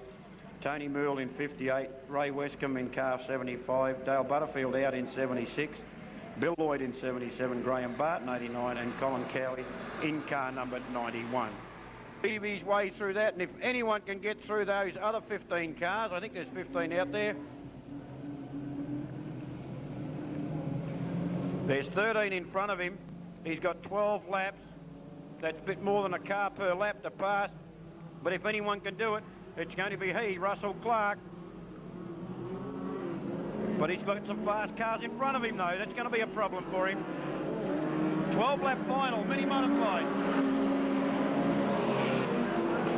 Tony Moole in 58, Ray Westcombe in car 75, Dale Butterfield out in 76, Bill Lloyd in 77, Graham Barton 89, and Colin Cowie in car number 91. His way through that, and if anyone can get through those other 15 cars, I think there's 15 out there. There's 13 in front of him. He's got 12 laps. That's a bit more than a car per lap to pass. But if anyone can do it, it's going to be he, Russell Clark. But he's got some fast cars in front of him, though. That's going to be a problem for him. 12-lap final, mini modified.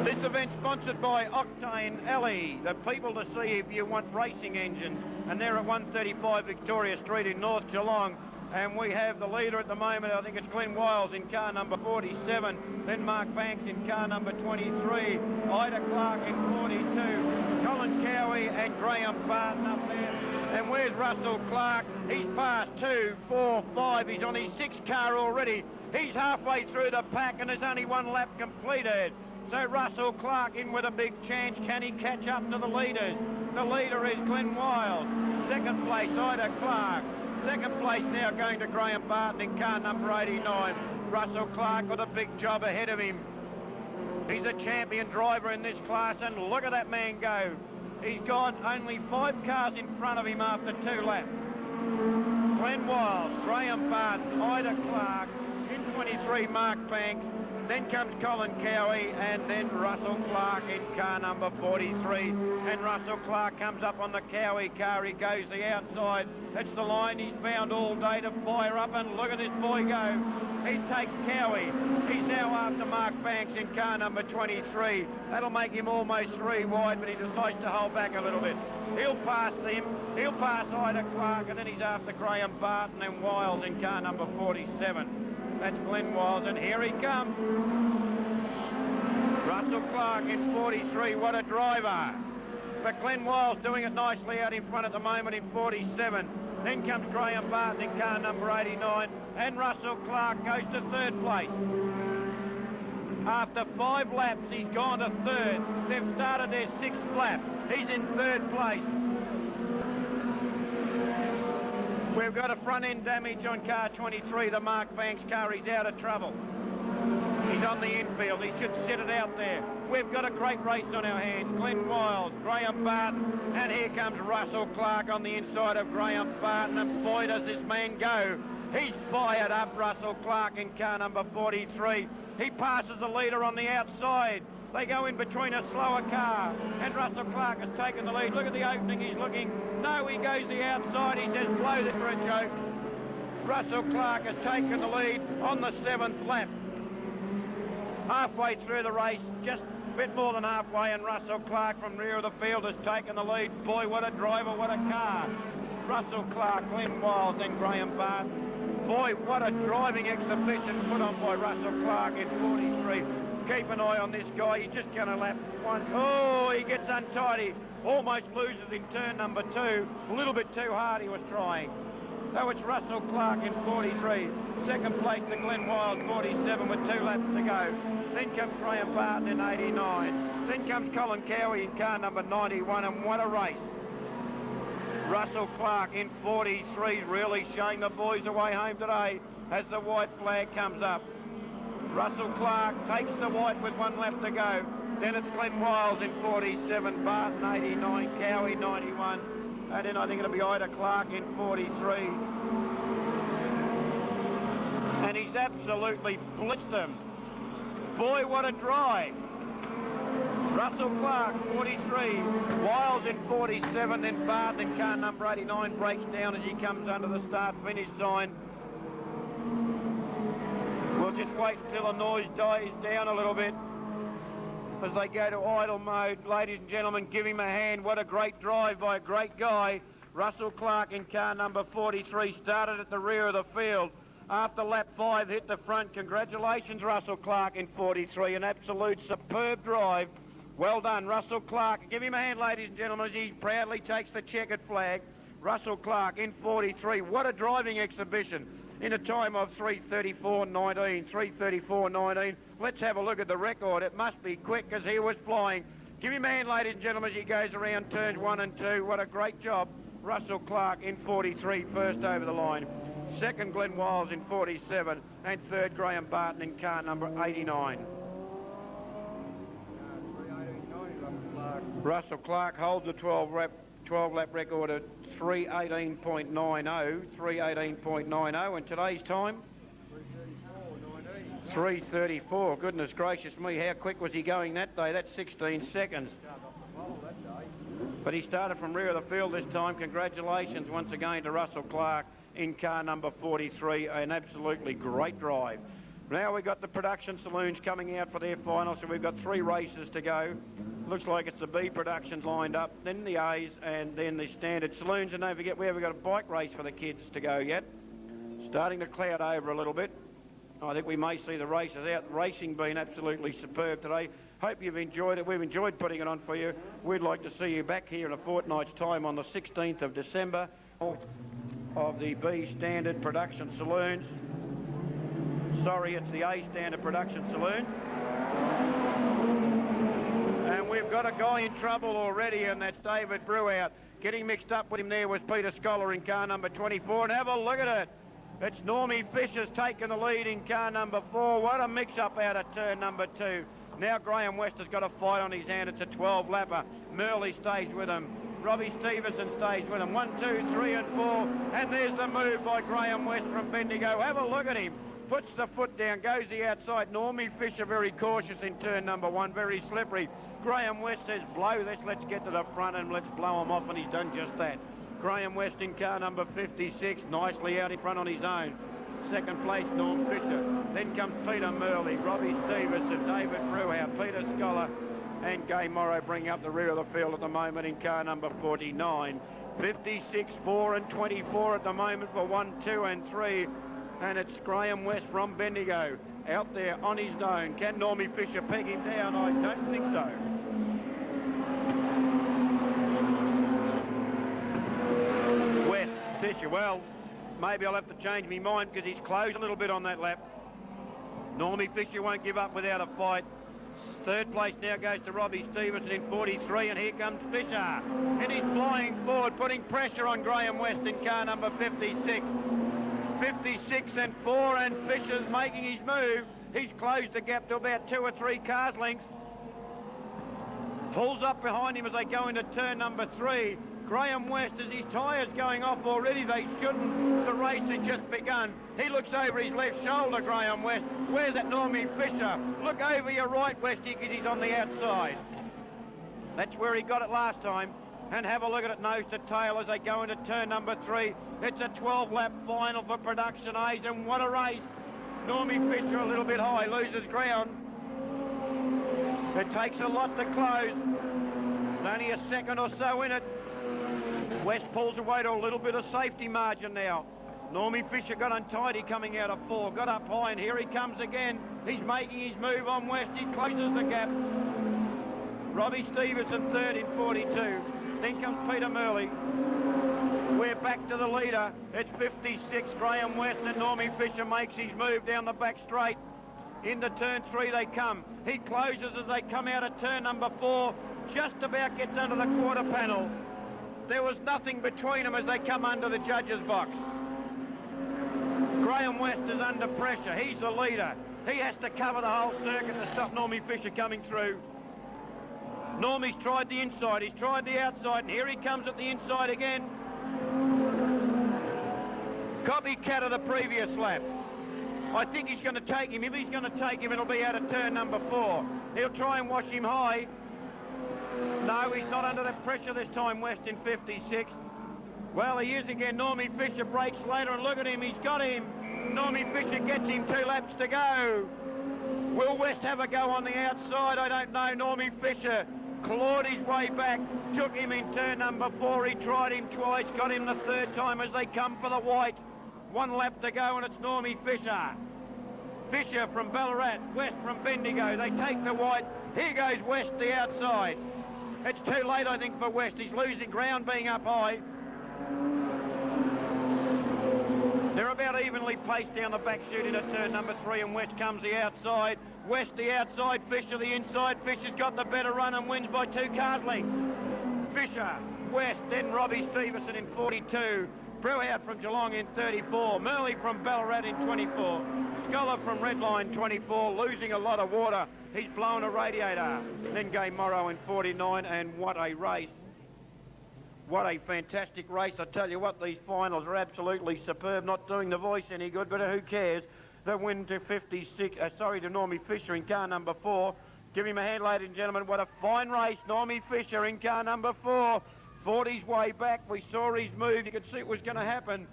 This event sponsored by Octane Alley, the people to see if you want racing engines. And they're at 135 Victoria Street in North Geelong. And we have the leader at the moment, I think it's Glenn Wiles in car number 47, then Mark Banks in car number 23, Ida Clark in 42, Colin Cowie and Graham Barton up there. And where's Russell Clark? He's past 2, 4, 5, he's on his 6th car already. He's halfway through the pack and there's only 1 lap completed. So Russell Clark in with a big chance. Can he catch up to the leaders? The leader is Glenn Wiles. Second place, Ida Clark. Second place now going to Graham Barton in car number 89. Russell Clark with a big job ahead of him. He's a champion driver in this class, and look at that man go. He's got only 5 cars in front of him after 2 laps. Glenn Wiles, Graham Barton, Ida Clark, in 23 Mark Banks, then comes Colin Cowie, and then Russell Clark in car number 43. And Russell Clark comes up on the Cowie car. He goes the outside. It's the line he's found all day to fire up, and look at this boy go. He takes Cowie. He's now after Mark Banks in car number 23. That'll make him almost 3 wide, but he decides to hold back a little bit. He'll pass him. He'll pass Ida Clark, and then he's after Graham Barton and Wiles in car number 47. That's Glenn Wiles, and here he comes. Russell Clark in 43, what a driver. But Glenn Wiles doing it nicely out in front at the moment in 47. Then comes Graham Barton in car number 89, and Russell Clark goes to third place. After 5 laps, he's gone to third. They've started their 6th lap. He's in third place. We've got a front end damage on car 23, the Mark Banks car. He's out of trouble. He's on the infield. He should sit it out there. We've got a great race on our hands. Glenn Wiles, Graham Barton, and here comes Russell Clark on the inside of Graham Barton, and boy does this man go. He's fired up, Russell Clark in car number 43. He passes the leader on the outside. They go in between a slower car, and Russell Clark has taken the lead. Look at the opening, he's looking. No, he goes the outside. He says, blow this for a joke. Russell Clark has taken the lead on the 7th lap. Halfway through the race, just a bit more than halfway, and Russell Clark from rear of the field has taken the lead. Boy, what a driver, what a car. Russell Clark, Glenn Wiles, and Graham Barton. Boy, what a driving exhibition put on by Russell Clark in 43. Keep an eye on this guy. He's just going to lap one. Oh, he gets untidy. Almost loses in turn number 2. A little bit too hard he was trying. So it's Russell Clark in 43. Second place to Glenn Wiles, 47, with 2 laps to go. Then comes Graham Barton in 89. Then comes Colin Cowie in car number 91, and what a race. Russell Clark in 43, really showing the boys the way home today as the white flag comes up. Russell Clark takes the white with 1 lap to go. Then it's Glenn Wiles in 47, Barton 89, Cowie 91, and then I think it'll be Ida Clark in 43. And he's absolutely blitzed them. Boy, what a drive. Russell Clark, 43, Wiles in 47, then Barton in car number 89 breaks down as he comes under the start-finish sign. We'll just wait until the noise dies down a little bit as they go to idle mode. Ladies and gentlemen, give him a hand. What a great drive by a great guy. Russell Clark in car number 43 started at the rear of the field. After lap 5, hit the front. Congratulations, Russell Clark in 43. An absolute superb drive. Well done, Russell Clark. Give him a hand, ladies and gentlemen, as he proudly takes the checkered flag. Russell Clark in 43. What a driving exhibition in a time of 3:34.19. 3:34.19. Let's have a look at the record. It must be quick as he was flying. Give him a hand, ladies and gentlemen, as he goes around turns 1 and 2. What a great job. Russell Clark in 43, first over the line. Second, Glenn Wiles in 47. And third, Graham Barton in car number 89. Russell Clark holds the 12-lap record at 3:18.90, 3:18.90, and today's time? 3:34. Goodness gracious me, how quick was he going that day? That's 16 seconds. But he started from rear of the field this time. Congratulations once again to Russell Clark in car number 43. An absolutely great drive. Now we've got the production saloons coming out for their final, so we've got 3 races to go. Looks like it's the B productions lined up, then the A's, and then the standard saloons. And don't forget, we haven't got a bike race for the kids to go yet. Starting to cloud over a little bit. I think we may see the races out. Racing being absolutely superb today. Hope you've enjoyed it. We've enjoyed putting it on for you. We'd like to see you back here in a fortnight's time on the 16th of December of the B standard production saloons. Sorry, it's the A standard production saloon. And we've got a guy in trouble already, and that's David Brewout. Getting mixed up with him there was Peter Scholar in car number 24. And have a look at it. It's Normie Fisher's taken the lead in car number 4. What a mix-up out of turn number 2. Now Graham West has got a fight on his hand. It's a 12-lapper. Murley stays with him. Robbie Stevenson stays with him. 1, 2, 3 and 4. And there's the move by Graham West from Bendigo. Have a look at him. Puts the foot down, goes the outside. Normie Fisher very cautious in turn number 1, very slippery. Graham West says, blow this, let's get to the front and let's blow him off, and he's done just that. Graham West in car number 56, nicely out in front on his own. Second place, Norm Fisher. Then comes Peter Murley, Robbie Stevenson, David Brewout, Peter Scholar, and Gay Morrow bring up the rear of the field at the moment in car number 49. 56, 4 and 24 at the moment for 1, 2 and 3. And it's Graham West from Bendigo. out there on his own. Can Normie Fisher peg him down? I don't think so. West, Fisher, well, maybe I'll have to change my mind because he's closed a little bit on that lap. Normie Fisher won't give up without a fight. Third place now goes to Robbie Stevenson in 43, and here comes Fisher. And he's flying forward, putting pressure on Graham West in car number 56. 56 and 4, and Fisher's making his move. He's closed the gap to about 2 or 3 cars lengths. Pulls up behind him as they go into turn number 3. Graham West, as his tyres going off already, they shouldn't. The race had just begun. He looks over his left shoulder, Graham West. Where's that Normie Fisher? Look over your right, Westy, because he's on the outside. That's where he got it last time. And have a look at it nose to tail as they go into turn number 3. It's a 12-lap final for Production A's, and what a race. Normie Fisher a little bit high, loses ground. It takes a lot to close. There's only a second or so in it. West pulls away to a little bit of safety margin now. Normie Fisher got untidy coming out of 4, got up high, and here he comes again. He's making his move on West. He closes the gap. Robbie Stevenson third in 42. Then comes Peter Murley. We're back to the leader. It's 56, Graham West, and Normie Fisher makes his move down the back straight. Into turn 3 they come. He closes as they come out of turn number 4. Just about gets under the quarter panel. There was nothing between them as they come under the judges' box. Graham West is under pressure. He's the leader. He has to cover the whole circuit to stop Normie Fisher coming through. Normie's tried the inside, he's tried the outside, and here he comes at the inside again. Copycat of the previous lap. I think he's going to take him. If he's going to take him, it'll be out of turn number 4. He'll try and wash him high. No, he's not under that pressure this time, West in 56. Well, he is again. Normie Fisher breaks later, and look at him, he's got him. Normie Fisher gets him 2 laps to go. Will West have a go on the outside? I don't know. Normie Fisher clawed his way back, took him in turn number 4. He tried him twice, got him the 3rd time as they come for the white. 1 lap to go, and it's Normie Fisher. Fisher from Ballarat, West from Bendigo. They take the white. Here goes West the outside. It's too late, I think, for West. He's losing ground being up high. They're about evenly paced down the back chute into turn number 3, and West comes the outside. West the outside, Fisher the inside. Fisher's got the better run and wins by 2 cars lengths. Fisher, West, then Robbie Stevenson in 42. Brewhout from Geelong in 34. Murley from Ballarat in 24. Scholar from Redline 24, losing a lot of water. He's blown a radiator. Then Gay Morrow in 49, and what a race. What a fantastic race. I tell you what, these finals are absolutely superb. Not doing the voice any good, but who cares? The win to 56, to Normie Fisher in car number 4. Give him a hand, ladies and gentlemen. What a fine race. Normie Fisher in car number 4. Fought his way back. We saw his move. You could see it was going to happen.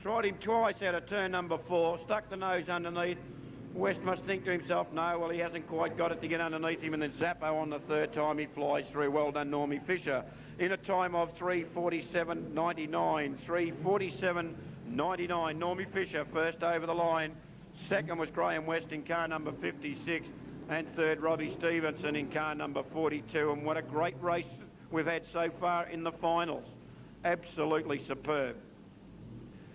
Tried him twice out of turn number 4. Stuck the nose underneath. West must think to himself, no, well, he hasn't quite got it to get underneath him, and then Zappo on the 3rd time he flies through. Well done, Normie Fisher. In a time of 3:47.99. 3:47.99. Normie Fisher first over the line. Second was Graham West in car number 56. And third, Robbie Stevenson in car number 42. And what a great race we've had so far in the finals. Absolutely superb.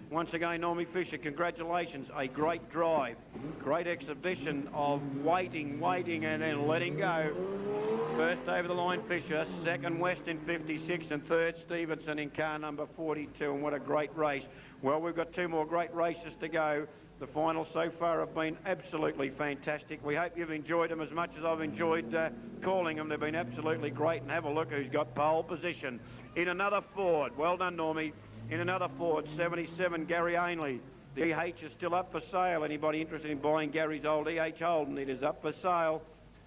Once again, Normie Fisher, congratulations. A great drive. Great exhibition of waiting, and then letting go. First over the line, Fisher. Second, West in 56. And third, Stevenson in car number 42. And what a great race. Well, we've got 2 more great races to go. The finals so far have been absolutely fantastic. We hope you've enjoyed them as much as I've enjoyed calling them. They've been absolutely great. And have a look who's got pole position. In another Ford. Well done, Normie. In another Ford, 77, Gary Ainley. The EH is still up for sale. Anybody interested in buying Gary's old EH Holden, it is up for sale.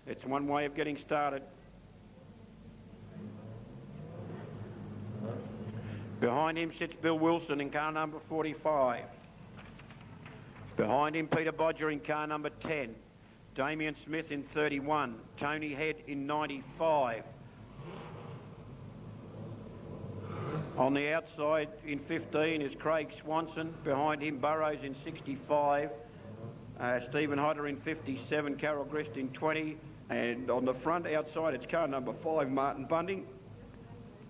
It's one way of getting started. Behind him sits Bill Wilson in car number 45. Behind him, Peter Bodger in car number 10. Damien Smith in 31. Tony Head in 95. On the outside in 15 is Craig Swanson. Behind him, Burrows in 65. Stephen Hodder in 57, Carol Grist in 20, and on the front outside it's car number 5, Martin Bunting.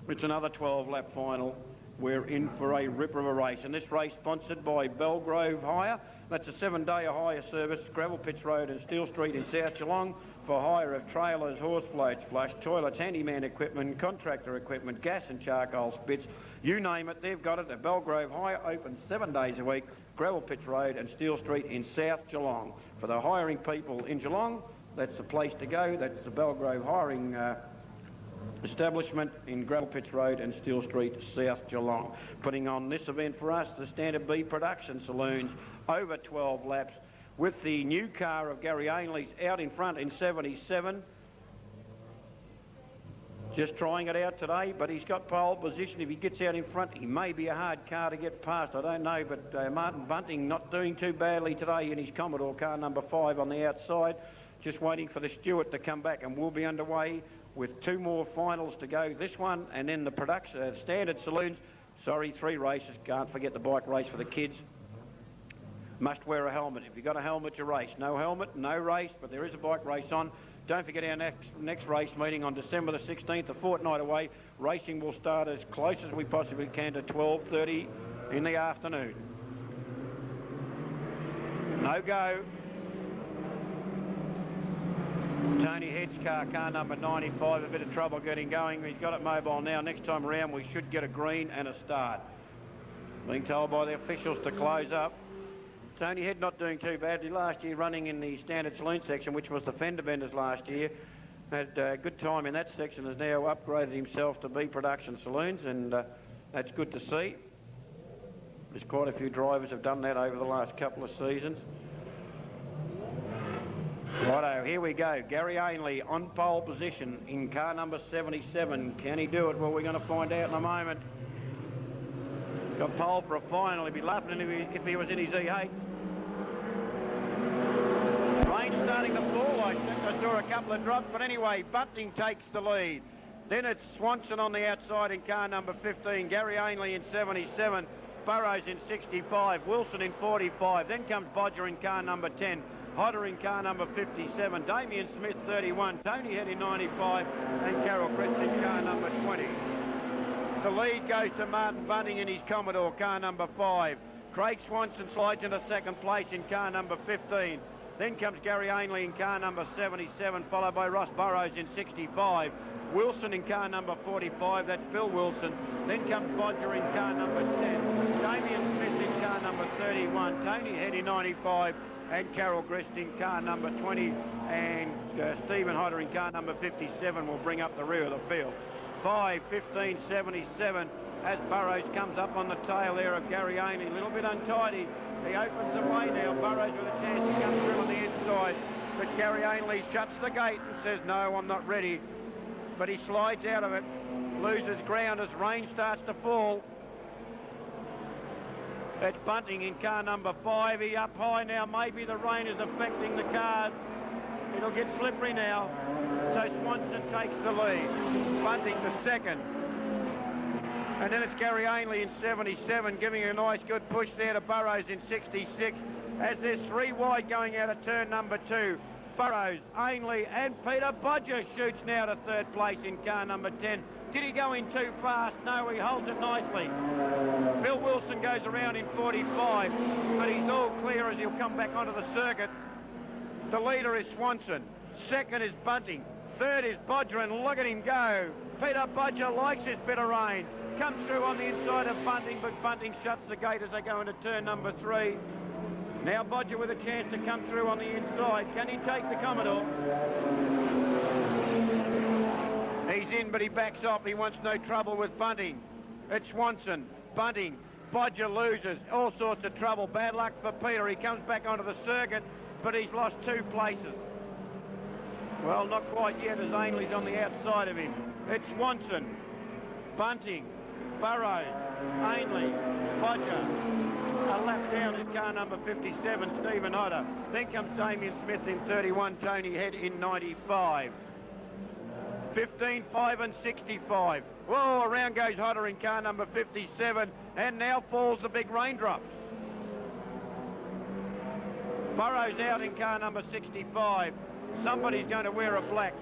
It's another 12-lap final. We're in for a ripper of a race, and this race sponsored by Belgrove Hire. That's a 7-day hire service, Gravel Pits Road and Steel Street in South Geelong, for hire of trailers, horse floats, flush toilets, handyman equipment, contractor equipment, gas and charcoal spits, you name it, they've got it at Belgrove Hire, open 7 days a week, Gravel Pits Road and Steel Street in South Geelong. For the hiring people in Geelong, that's the place to go. That's the Belgrove Hiring establishment in Gravel Pits Road and Steel Street, South Geelong. Putting on this event for us, the Standard B Production Saloons, over 12 laps, with the new car of Gary Ainley's out in front in 77. Just trying it out today, but he's got pole position. If he gets out in front, he may be a hard car to get past. I don't know, but Martin Bunting not doing too badly today in his Commodore, car number 5 on the outside. Just waiting for the Stewart to come back, and we'll be underway with 2 more finals to go. This one and then the production Standard Saloons. Sorry, 3 races. Can't forget the bike race for the kids. Must wear a helmet. If you've got a helmet, you race. No helmet, no race, but there is a bike race on. Don't forget our next race meeting on December the 16th, a fortnight away. Racing will start as close as we possibly can to 12:30 in the afternoon. No go. Tony Head's car number 95, a bit of trouble getting going. He's got it mobile now. Next time around we should get a green and a start. Being told by the officials to close up. Tony Head not doing too badly last year, running in the Standard Saloon section, which was the fender benders last year. Had a good time in that section, has now upgraded himself to B Production Saloons, and that's good to see. There's quite a few drivers have done that over the last couple of seasons. Righto, here we go. Gary Ainley on pole position in car number 77. Can he do it? Well, we're going to find out in a moment. Got pole for a final. He'd be laughing if he was in his E8. Rain starting to fall. I think I saw a couple of drops, but anyway, Bunting takes the lead. Then it's Swanson on the outside in car number 15. Gary Ainley in 77. Burrows in 65. Wilson in 45. Then comes Bodger in car number 10. Hodder in car number 57. Damien Smith 31. Tony Head in 95. And Carol Crest in car number 20. The lead goes to Martin Bunting in his Commodore, car number 5. Craig Swanson slides into second place in car number 15. Then comes Gary Ainley in car number 77, followed by Ross Burrows in 65. Wilson in car number 45, that's Phil Wilson. Then comes Bodger in car number 10. Damien Smith in car number 31. Tony Head in 95. And Carol Grist in car number 20. And Stephen Hodder in car number 57 will bring up the rear of the field. 5, 15, 77 as Burrows comes up on the tail there of Gary Ainley. A little bit untidy. He opens the way now. Burrows with a chance to come through on the inside. But Gary Ainley shuts the gate and says, no, I'm not ready. But he slides out of it, loses ground as rain starts to fall. It's Bunting in car number 5. He up high now. Maybe the rain is affecting the cars. It'll get slippery now. So Swanson takes the lead. Bunting the second. And then it's Gary Ainley in 77, giving a nice good push there to Burrows in 66. As there's 3 wide going out of turn number 2. Burrows, Ainley and Peter Bodger shoots now to 3rd place in car number 10. Did he go in too fast? No, he holds it nicely. Phil Wilson goes around in 45, but he's all clear as he'll come back onto the circuit. The leader is Swanson. Second is Bunting. Third is Bodger, and look at him go. Peter Bodger likes this bit of rain. Comes through on the inside of Bunting, but Bunting shuts the gate as they go into turn number 3. Now Bodger with a chance to come through on the inside. Can he take the Commodore? He's in, but he backs off. He wants no trouble with Bunting. It's Swanson, Bunting, Bodger loses. All sorts of trouble. Bad luck for Peter. He comes back onto the circuit, but he's lost 2 places. Well, not quite yet, as Ainley's on the outside of him. It's Swanson, Bunting, Burrows, Ainley, Bodger. A lap down is car number 57, Stephen Hodder. Then comes Damien Smith in 31, Tony Head in 95. 15, 5 and 65. Whoa, around goes Hodder in car number 57, and now falls the big raindrops. Burrows out in car number 65. Somebody's going to wear a black.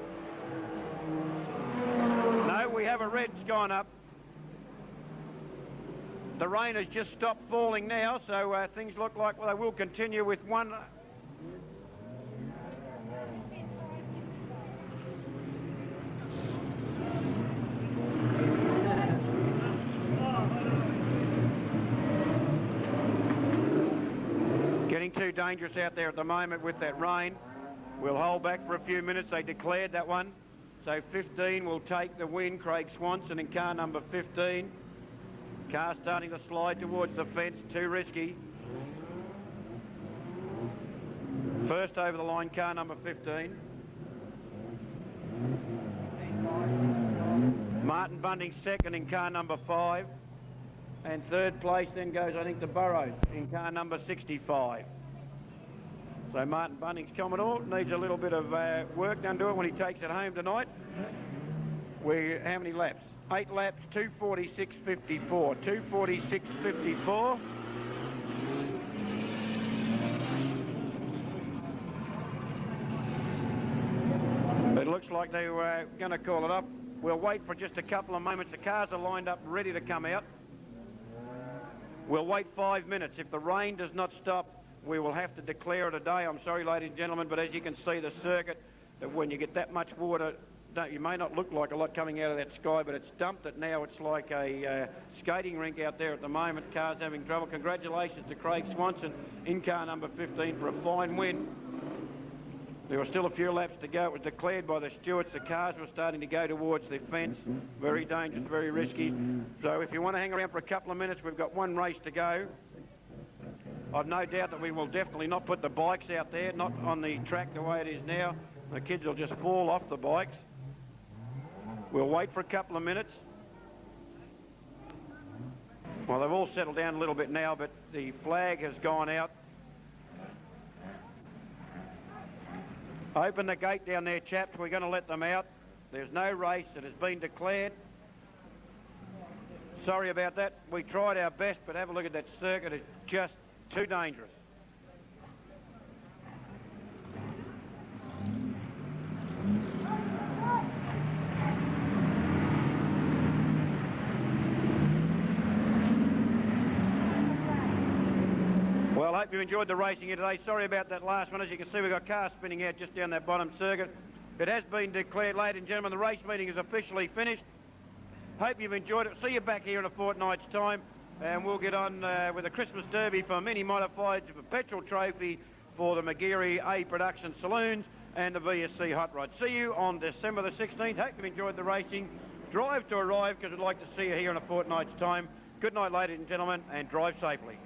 No, we have a red's gone up. The rain has just stopped falling now, so things look like they will continue with one. Getting too dangerous out there at the moment with that rain. We'll hold back for a few minutes. They declared that one. So 15 will take the win. Craig Swanson in car number 15. Car starting to slide towards the fence, too risky. First over the line, car number 15. Martin Bunting second in car number 5. And third place then goes, I think, to Burrows in car number 65. So Martin Bunting's Commodore needs a little bit of work done to it when he takes it home tonight. How many laps? 8 laps, 2:46.54. 2:46.54. It looks like they were going to call it up. We'll wait for just a couple of moments. The cars are lined up ready to come out. We'll wait 5 minutes. If the rain does not stop, we will have to declare it a day. I'm sorry, ladies and gentlemen, but as you can see, the circuit, that when you get that much water, you may not look like a lot coming out of that sky, but it's dumped it now. It's like a skating rink out there at the moment. Cars having trouble. Congratulations to Craig Swanson in car number 15 for a fine win. There were still a few laps to go. It was declared by the stewards. The cars were starting to go towards the fence. Very dangerous, very risky. So if you want to hang around for a couple of minutes, we've got one race to go. I've no doubt that we will definitely not put the bikes out there, not on the track the way it is now. The kids will just fall off the bikes. We'll wait for a couple of minutes. Well, they've all settled down a little bit now, but the flag has gone out. Open the gate down there, chaps. We're going to let them out. There's no race. It has been declared. Sorry about that. We tried our best, but have a look at that circuit. It's just too dangerous. Well, I hope you enjoyed the racing here today. Sorry about that last one. As you can see, we've got cars spinning out just down that bottom circuit. It has been declared, ladies and gentlemen. The race meeting is officially finished. Hope you've enjoyed it. See you back here in a fortnight's time, and we'll get on with a Christmas Derby for Mini Modifieds, a petrol trophy for the Magiri A Production Saloons and the VSC Hot Rod. See you on December the 16th. Hope you've enjoyed the racing. Drive to arrive, because we'd like to see you here in a fortnight's time. Good night, ladies and gentlemen, and drive safely.